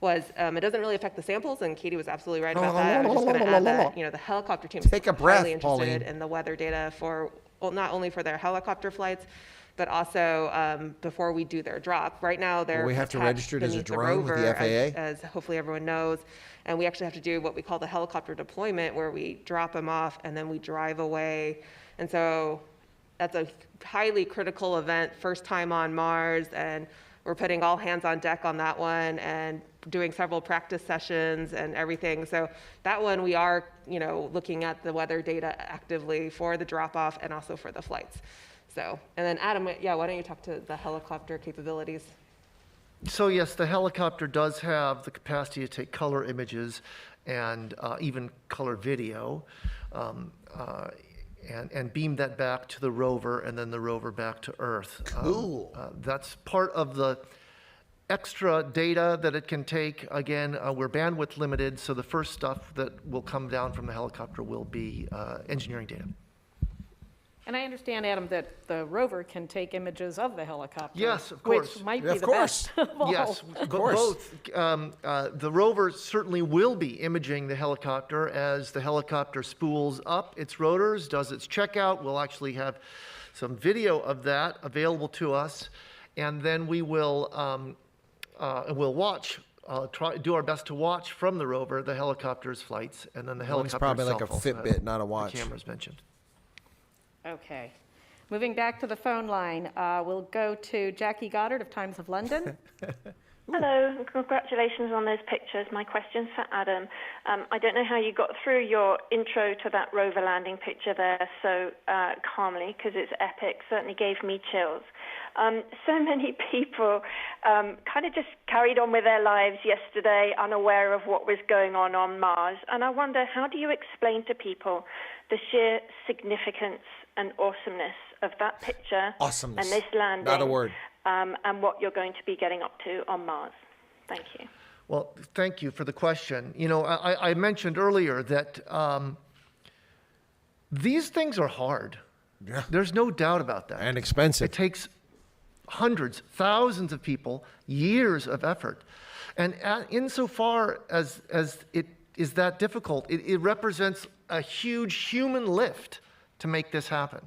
It doesn't really affect the samples, and Katie was absolutely right about that. I was just going to add that, the helicopter team is highly interested in the weather data not only for their helicopter flights, but also before we do their drop. Right now, we have to register it as a drone with the FAA, as hopefully everyone knows, and we actually have to do what we call the helicopter deployment, where we drop them off and then we drive away. And so that's a highly critical event, first time on Mars, and we're putting all hands on deck on that one and doing several practice sessions and everything. So that one we are, looking at the weather data actively for the drop-off and also for the flights. So, and then Adam, why don't you talk to the helicopter capabilities? So yes, the helicopter does have the capacity to take color images and even color video. And beam that back to the rover, and then the rover back to Earth. Cool. That's part of the extra data that it can take. Again, we're bandwidth limited, so the first stuff that will come down from the helicopter will be engineering data. And I understand, Adam, that the rover can take images of the helicopter. Yes, of course. Which might be the best of all. Yes, both. The rover certainly will be imaging the helicopter as the helicopter spools up its rotors, does its checkout. We'll actually have some video of that available to us, and then we will we'll watch. Do our best to watch from the rover the helicopter's flights, and then the helicopter probably itself like a also Fitbit, not a watch. The cameras mentioned. Okay. Moving back to the phone line, we'll go to Jackie Goddard of Times of London. Hello, and congratulations on those pictures. My question's for Adam. I don't know how you got through your intro to that rover landing picture there so calmly, because it's epic. Certainly gave me chills. So many people kind of just carried on with their lives yesterday, unaware of what was going on Mars. And I wonder, how do you explain to people the sheer significance and awesomeness of that picture and this landing? Not a word. And what you're going to be getting up to on Mars. Thank you. Well, thank you for the question. You know, I mentioned earlier that these things are hard. Yeah. There's no doubt about that. And expensive. It takes hundreds, thousands of people, years of effort. And insofar as it is that difficult, it represents a huge human lift to make this happen.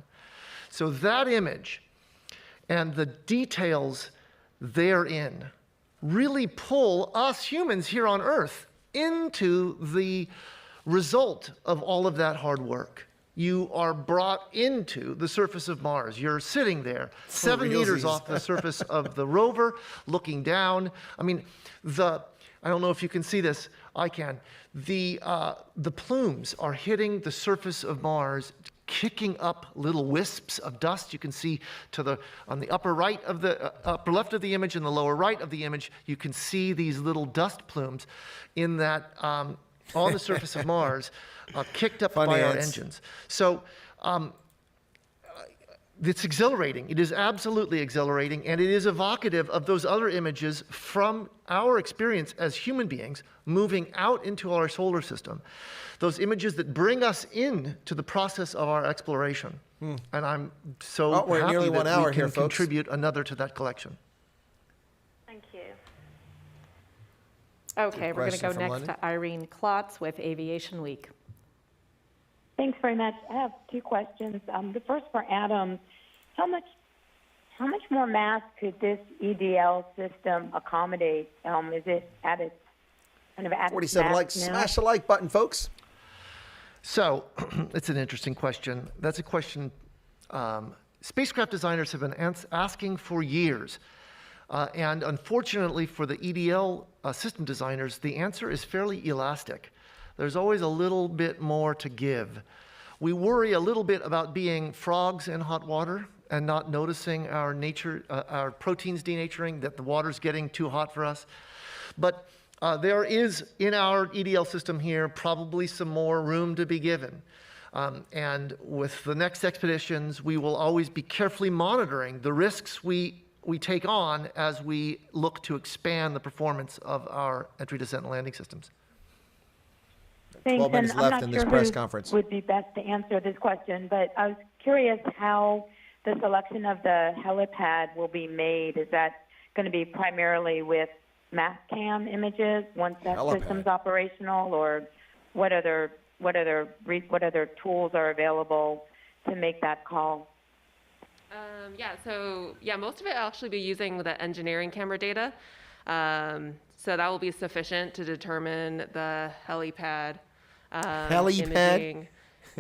So that image and the details therein really pull us humans here on Earth into the result of all of that hard work. You are brought into the surface of Mars. You're sitting there, 7 meters off the surface of the rover, looking down. I mean, I don't know if you can see this. I can. The plumes are hitting the surface of Mars, kicking up little wisps of dust. You can see on the upper left of the image and the lower right of the image, you can see these little dust plumes in that on the surface of Mars, kicked up by our engines. So it's exhilarating. It is absolutely exhilarating, and it is evocative of those other images from our experience as human beings moving out into our solar system. Those images that bring us into the process of our exploration. And I'm so happy that we can contribute another to that collection. Thank you. Okay, we're going to go next to Irene Klotz with Aviation Week. Thanks very much. I have two questions. The first for Adam. How much more mass could this EDL system accommodate? Is it at its kind of at 47 likes. Smash the like button, folks. So it's an interesting question. That's a question spacecraft designers have been asking for years. And unfortunately for the EDL system designers, the answer is fairly elastic. There's always a little bit more to give. We worry a little bit about being frogs in hot water and not noticing our proteins denaturing, that the water's getting too hot for us. But there is, in our EDL system here, probably some more room to be given. And with the next expeditions, we will always be carefully monitoring the risks we take on as we look to expand the performance of our entry, descent, and landing systems. Thanks, 12 minutes left in this press conference. Would be best to answer this question, but I was curious how the selection of the helipad will be made. Is that going to be primarily with mass cam images once that system's operational, or what other tools are available to make that call? Most of it will actually be using the engineering camera data. So that will be sufficient to determine the helipad imaging.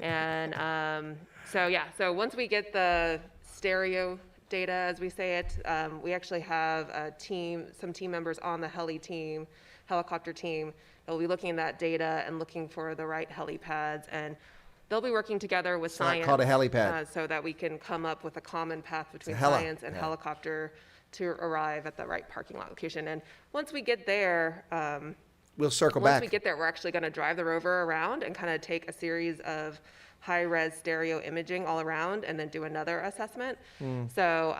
And so once we get the stereo data, as we say it, we actually have some team members on the helicopter team that will be looking at that data and looking for the right helipads, and they'll be working together with science. It's not called a helipad. So that we can come up with a common path between science and helicopter to arrive at the right parking lot location. And once we get there, we'll circle back. Once we get there, we're actually going to drive the rover around and kind of take a series of high-res stereo imaging all around and then do another assessment. So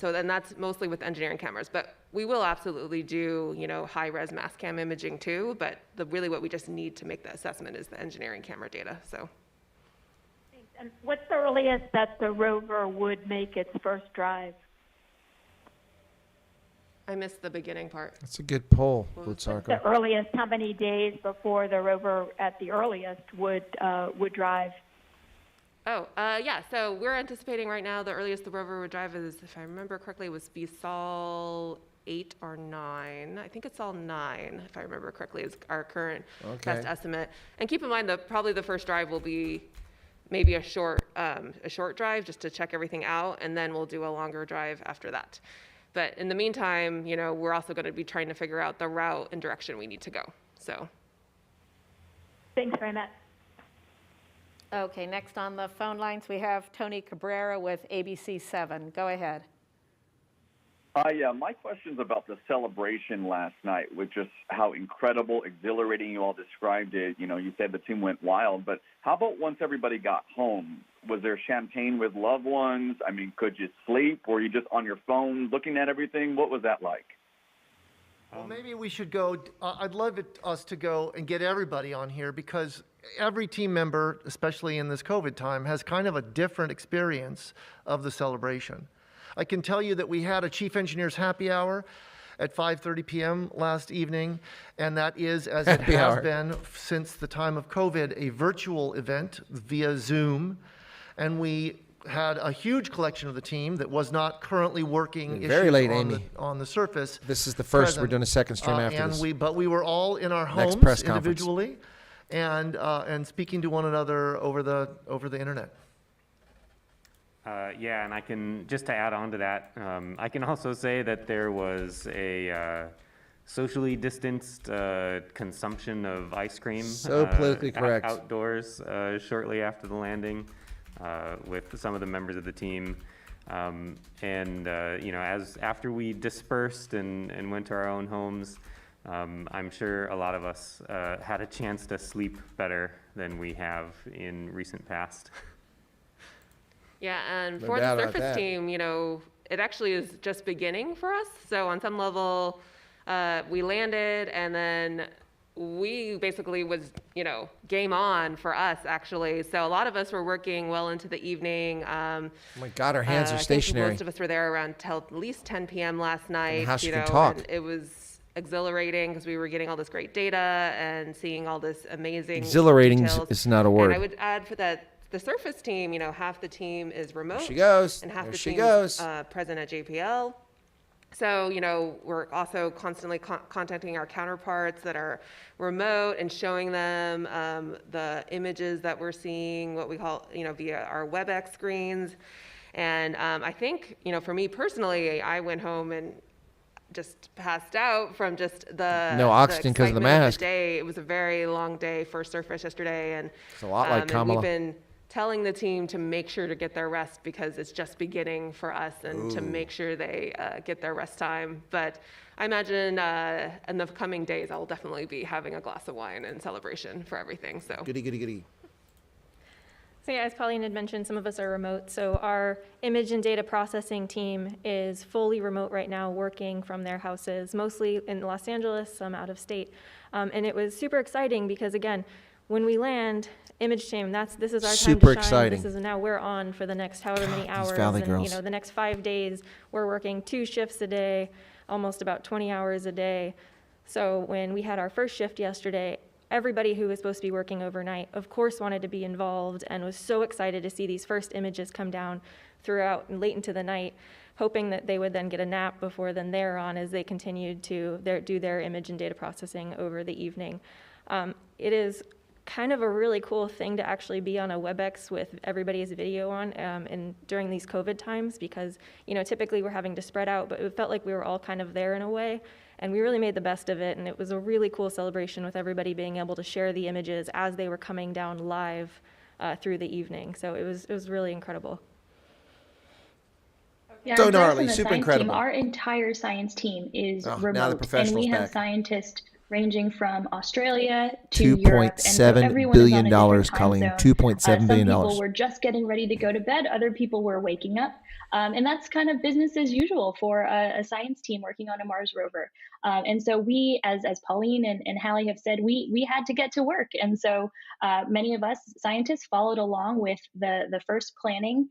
then that's mostly with engineering cameras. But we will absolutely do, high-res mass cam imaging too. But really what we just need to make the assessment is the engineering camera data. So. And what's the earliest that the rover would make its first drive? I missed the beginning part. That's a good poll, Bootsarko. The earliest, how many days before the rover at the earliest would drive? So we're anticipating right now the earliest the rover would drive is, if I remember correctly, was be Sol 8 or 9. I think it's Sol 9, if I remember correctly, is our current best estimate. And keep in mind that probably the first drive will be maybe a short drive just to check everything out, and then we'll do a longer drive after that. But in the meantime, you know, we're also going to be trying to figure out the route and direction we need to go. So. Thanks very much. Okay, next on the phone lines, we have Tony Cabrera with ABC7. Go ahead. Yeah, my question's about the celebration last night, with just how incredible, exhilarating you all described it. You know, you said the team went wild, but how about once everybody got home? Was there champagne with loved ones? I mean, could you sleep? Were you just on your phone looking at everything? What was that like? Well, maybe we should go. I'd love us to go and get everybody on here, because every team member, especially in this COVID time, has kind of a different experience of the celebration. I can tell you that we had a chief engineer's happy hour at 5:30 p.m. last evening, and that is, as it has been since the time of COVID, a virtual event via Zoom. And we had a huge collection of the team that was not currently working. Very late, on Amy. On the surface. This is the first. Present. We're doing a second stream after this. But we were all in our homes press individually, and speaking to one another over the internet. Yeah, and I can, just to add on to that, I can also say that there was a socially distanced consumption of ice cream. So politically correct. Outdoors shortly after the landing with some of the members of the team. You know, after we dispersed and went to our own homes, I'm sure a lot of us had a chance to sleep better than we have in recent past. Yeah, and No for the doubt about surface that. team, you know, it actually is just beginning for us. So on some level, we landed, and then we basically was, you know, game on for us, actually. So a lot of us were working well into the evening. Oh my God, our hands are I think stationary. most of us were there around till at least 10 p.m. last night. how she you can know, talk. and it was exhilarating because we were getting all this great data and seeing all this amazing Exhilarating details. is not a word. And I would add for that, the surface team, you know, half the team is remote. There she goes. And half There the she team goes. is present at JPL. So, you know, we're also constantly contacting our counterparts that are remote and showing them the images that we're seeing, what we call, you know, via our WebEx screens. And I think, you know, for me personally, I went home and just passed out from just the No oxygen because of the excitement mask. day. It was a very long day for Surface yesterday, and It's a lot like and Kamala. we've been telling the team to make sure to get their rest because it's just beginning for us, and to make sure they get their rest time. But I imagine in the coming days, I will definitely be having a glass of wine in celebration for everything. So Goody, goody, goody. So yeah, as Pauline had mentioned, some of us are remote. So our image and data processing team is fully remote right now, working from their houses, mostly in Los Angeles, some out of state. And it was super exciting because, again, when we land, image team, this is our time Super to shine. exciting. This is now we're on for the next however many hours. Valley and girls. you know, the next 5 days, we're working 2 shifts a day, almost about 20 hours a day. So when we had our first shift yesterday, everybody who was supposed to be working overnight, of course, wanted to be involved and was so excited to see these first images come down throughout and late into the night, hoping that they would then get a nap before then they're on as they continued to do their image and data processing over the evening. It is kind of a really cool thing to actually be on a WebEx with everybody's video on and during these COVID times, because, you know, typically we're having to spread out, but it felt like we were all kind of there in a way. And we really made the best of it, and it was a really cool celebration with everybody being able to share the images as they were coming down live through the evening. So it was really incredible. Yeah, So for us gnarly, on the super science incredible. Team, our entire science team is Oh, now the remote, and professionals we have back. scientists ranging from Australia to Europe, and so $2.7 everyone is on a billion, different time Colleen. zone. $2.7 Some billion. people were just getting ready to go to bed, other people were waking up, and that's kind of business as usual for a science team working on a Mars rover. And so we, as Pauline and Hallie have said, we had to get to work, and so many of us scientists followed along with the first planning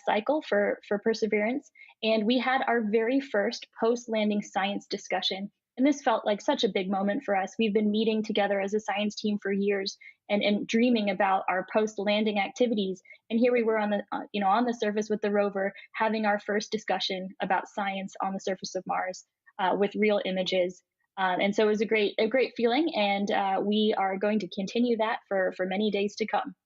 cycle for Perseverance, and we had our very first post-landing science discussion. And this felt like such a big moment for us. We've been meeting together as a science team for years and dreaming about our post-landing activities. And here we were on the on the surface with the rover, having our first discussion about science on the surface of Mars with real images. And so it was a great feeling, and we are going to continue that for many days to come.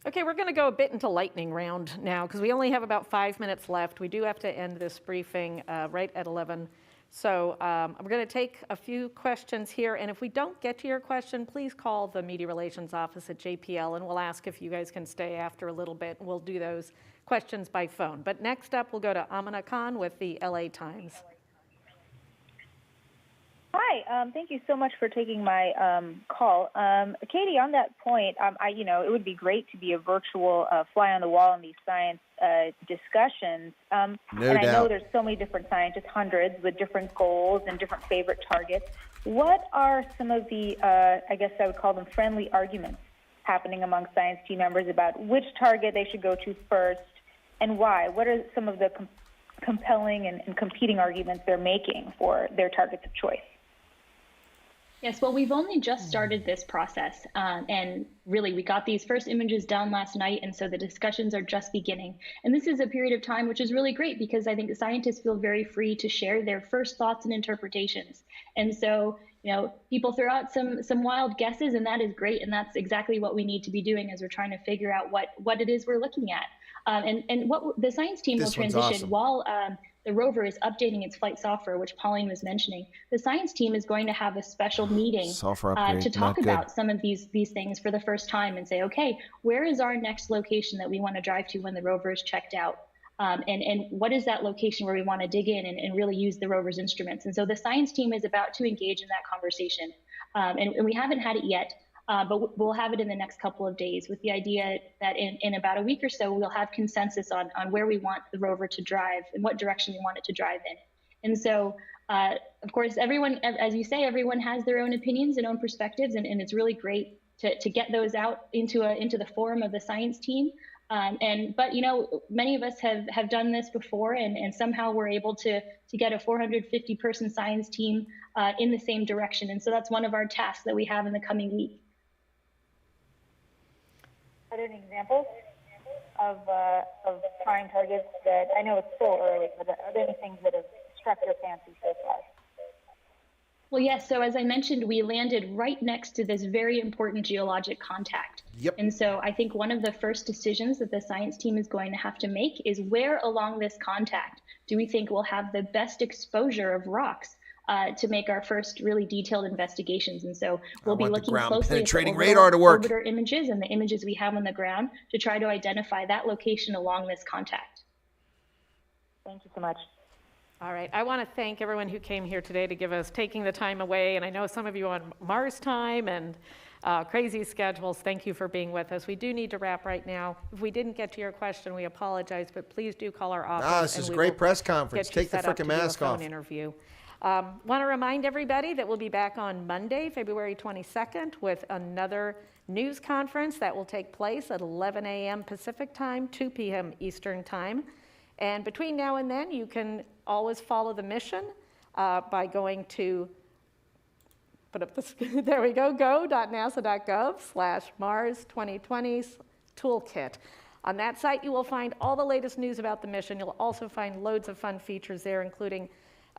Okay, we're going to go a bit into lightning round now because we only have about 5 minutes left. We do have to end this briefing right at 11. So we're going to take a few questions here. And if we don't get to your question, please call the Media Relations Office at JPL, and we'll ask if you guys can stay after a little bit. And we'll do those questions by phone. But next up, we'll go to Amina Khan with the LA Times. Hi, thank you so much for taking my call. Katie, on that point, it would be great to be a virtual fly on the wall in these science discussions. No and I know doubt. there's so many different scientists, hundreds with different goals and different favorite targets. What are some of the, I guess I would call them friendly arguments happening among science team members about which target they should go to first and why? What are some of the compelling and competing arguments they're making for their targets of choice? Yes, well, we've only just started this process, and really we got these first images done last night, and so the discussions are just beginning. And this is a period of time which is really great because I think the scientists feel very free to share their first thoughts and interpretations. And so, people throw out some wild guesses, and that is great, and that's exactly what we need to be doing as we're trying to figure out what it is we're looking at. And what the science team will This one's transition awesome. while the rover is updating its flight software, which Pauline was mentioning. The science team is going to have a special meeting Software upgrade, to talk not good. about some of these things for the first time and say, okay, where is our next location that we want to drive to when the rover is checked out? And what is that location where we want to dig in and really use the rover's instruments? And so the science team is about to engage in that conversation. And we haven't had it yet. But we'll have it in the next couple of days with the idea that in about a week or so, we'll have consensus on where we want the rover to drive and what direction we want it to drive in. And so, of course, everyone, as you say, everyone has their own opinions and own perspectives, and it's really great to get those out into the forum of the science team. But many of us have done this before, and somehow we're able to get a 450-person science team in the same direction. And so that's one of our tasks that we have in the coming week. Are there any examples of trying targets that, I know it's still early, but are there any things that have struck your fancy so far? Well, yes. So as I mentioned, we landed right next to this very important geologic contact. Yep. And so I think one of the first decisions that the science team is going to have to make is where along this contact do we think we'll have the best exposure of rocks to make our first really detailed investigations. And so we'll be looking closely at the radar to work. orbiter images and the images we have on the ground to try to identify that location along this contact. Thank you so much. All right, I want to thank everyone who came here today to give us taking the time away. And I know some of you on Mars time and crazy schedules. Thank you for being with us. We do need to wrap right now. If we didn't get to your question, we apologize, but please do call our office. This is a great press conference. Get you Take the set up to frickin' do a mask phone off. interview. Want to remind everybody that we'll be back on Monday, February 22nd, with another news conference that will take place at 11 a.m. Pacific time, 2 p.m. Eastern time. And between now and then, you can always follow the mission by going to, there we go, go.nasa.gov/Mars 2020 toolkit. On that site, you will find all the latest news about the mission. You'll also find loads of fun features there, including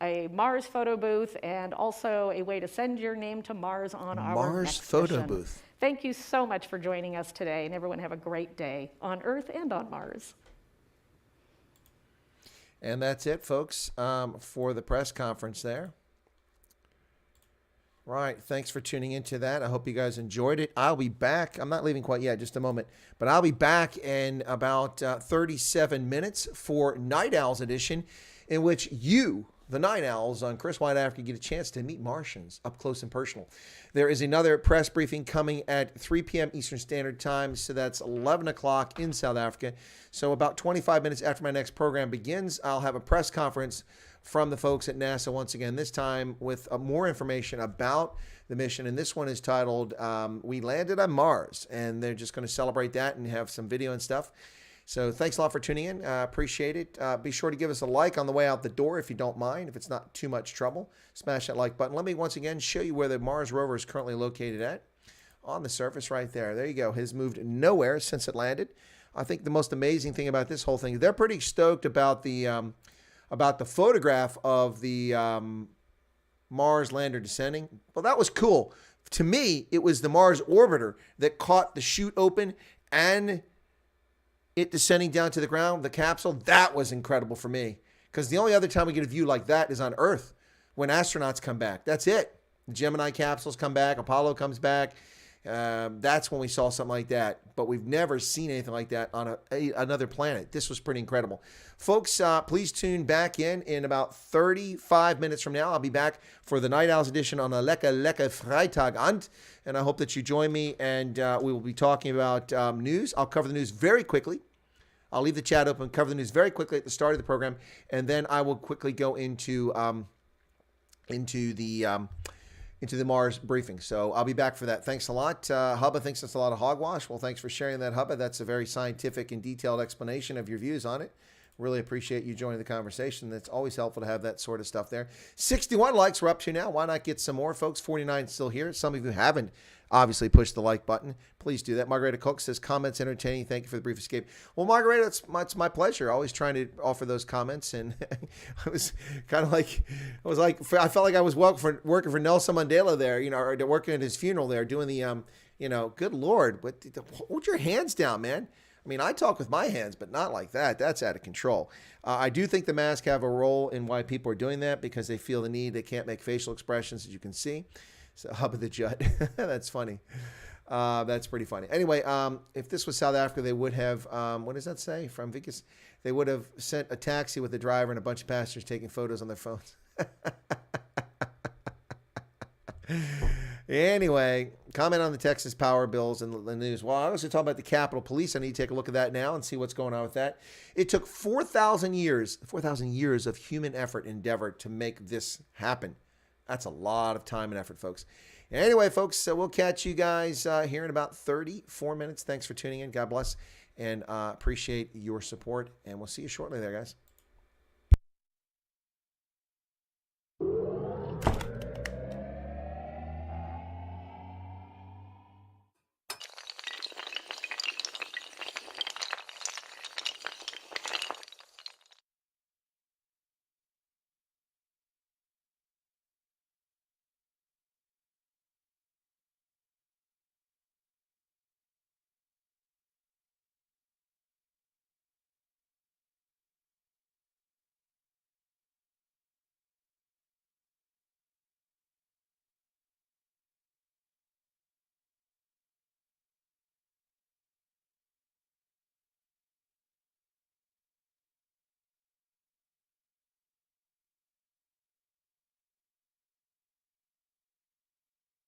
a Mars photo booth and also a way to send your name to Mars on our Mars next photo mission. booth. Thank you so much for joining us today, and everyone have a great day on Earth and on Mars. And that's it, folks, for the press conference there. Right. Thanks for tuning into that. I hope you guys enjoyed it. I'll be back. I'm not leaving quite yet, just a moment. But I'll be back in about 37 minutes for Night Owls Edition, in which you, the Night Owls on Chris White Africa, get a chance to meet Martians up close and personal. There is another press briefing coming at 3 p.m. Eastern Standard Time, so that's 11 o'clock in South Africa. So about 25 minutes after my next program begins, I'll have a press conference from the folks at NASA once again, this time with more information about the mission. And this one is titled, We Landed on Mars. And they're just going to celebrate that and have some video and stuff. So thanks a lot for tuning in. Appreciate it. Be sure to give us a like on the way out the door if you don't mind, if it's not too much trouble. Smash that like button. Let me once again show you where the Mars rover is currently located at. On the surface right there. There you go. Has moved nowhere since it landed. I think the most amazing thing about this whole thing, they're pretty stoked about the photograph of the Mars lander descending. Well, that was cool. To me, it was the Mars orbiter that caught the chute open and it descending down to the ground, the capsule, that was incredible for me. Because the only other time we get a view like that is on Earth when astronauts come back. That's it. The Gemini capsules come back. Apollo comes back. That's when we saw something like that. But we've never seen anything like that on another planet. This was pretty incredible. Folks, please tune back in about 35 minutes from now. I'll be back for the Night Owls edition on a Lecker Freitagabend. And I hope that you join me. And we will be talking about news. I'll cover the news very quickly. I'll leave the chat open, cover the news very quickly at the start of the program. And then I will quickly go into the Mars briefing. So I'll be back for that. Thanks a lot. Hubba thinks that's a lot of hogwash. Well, thanks for sharing that, Hubba. That's a very scientific and detailed explanation of your views on it. Really appreciate you joining the conversation. That's always helpful to have that sort of stuff there. 61 likes we're up to now. Why not get some more, folks? 49 still here. Some of you haven't obviously pushed the like button. Please do that. Margareta Cook says, comments entertaining. Thank you for the brief escape. Well, Margareta, it's my pleasure. Always trying to offer those comments. And I was kind of like, I felt like I was working for Nelson Mandela there, or working at his funeral there, doing the, good Lord, hold your hands down, man. I mean, I talk with my hands, but not like that. That's out of control. I do think the masks have a role in why people are doing that, because they feel the need. They can't make facial expressions, as you can see. So, Hubba the Jut. That's funny. That's pretty funny. Anyway, if this was South Africa, they would have, what does that say? From Vickers? They would have sent a taxi with a driver and a bunch of passengers taking photos on their phones. Anyway, comment on the Texas power bills and the news. Well, I was talking about the Capitol Police. I need to take a look at that now and see what's going on with that. It took 4,000 years of human effort and endeavor to make this happen. That's a lot of time and effort, folks. Anyway, folks, so we'll catch you guys here in about 34 minutes. Thanks for tuning in. God bless, and appreciate your support. And we'll see you shortly there, guys.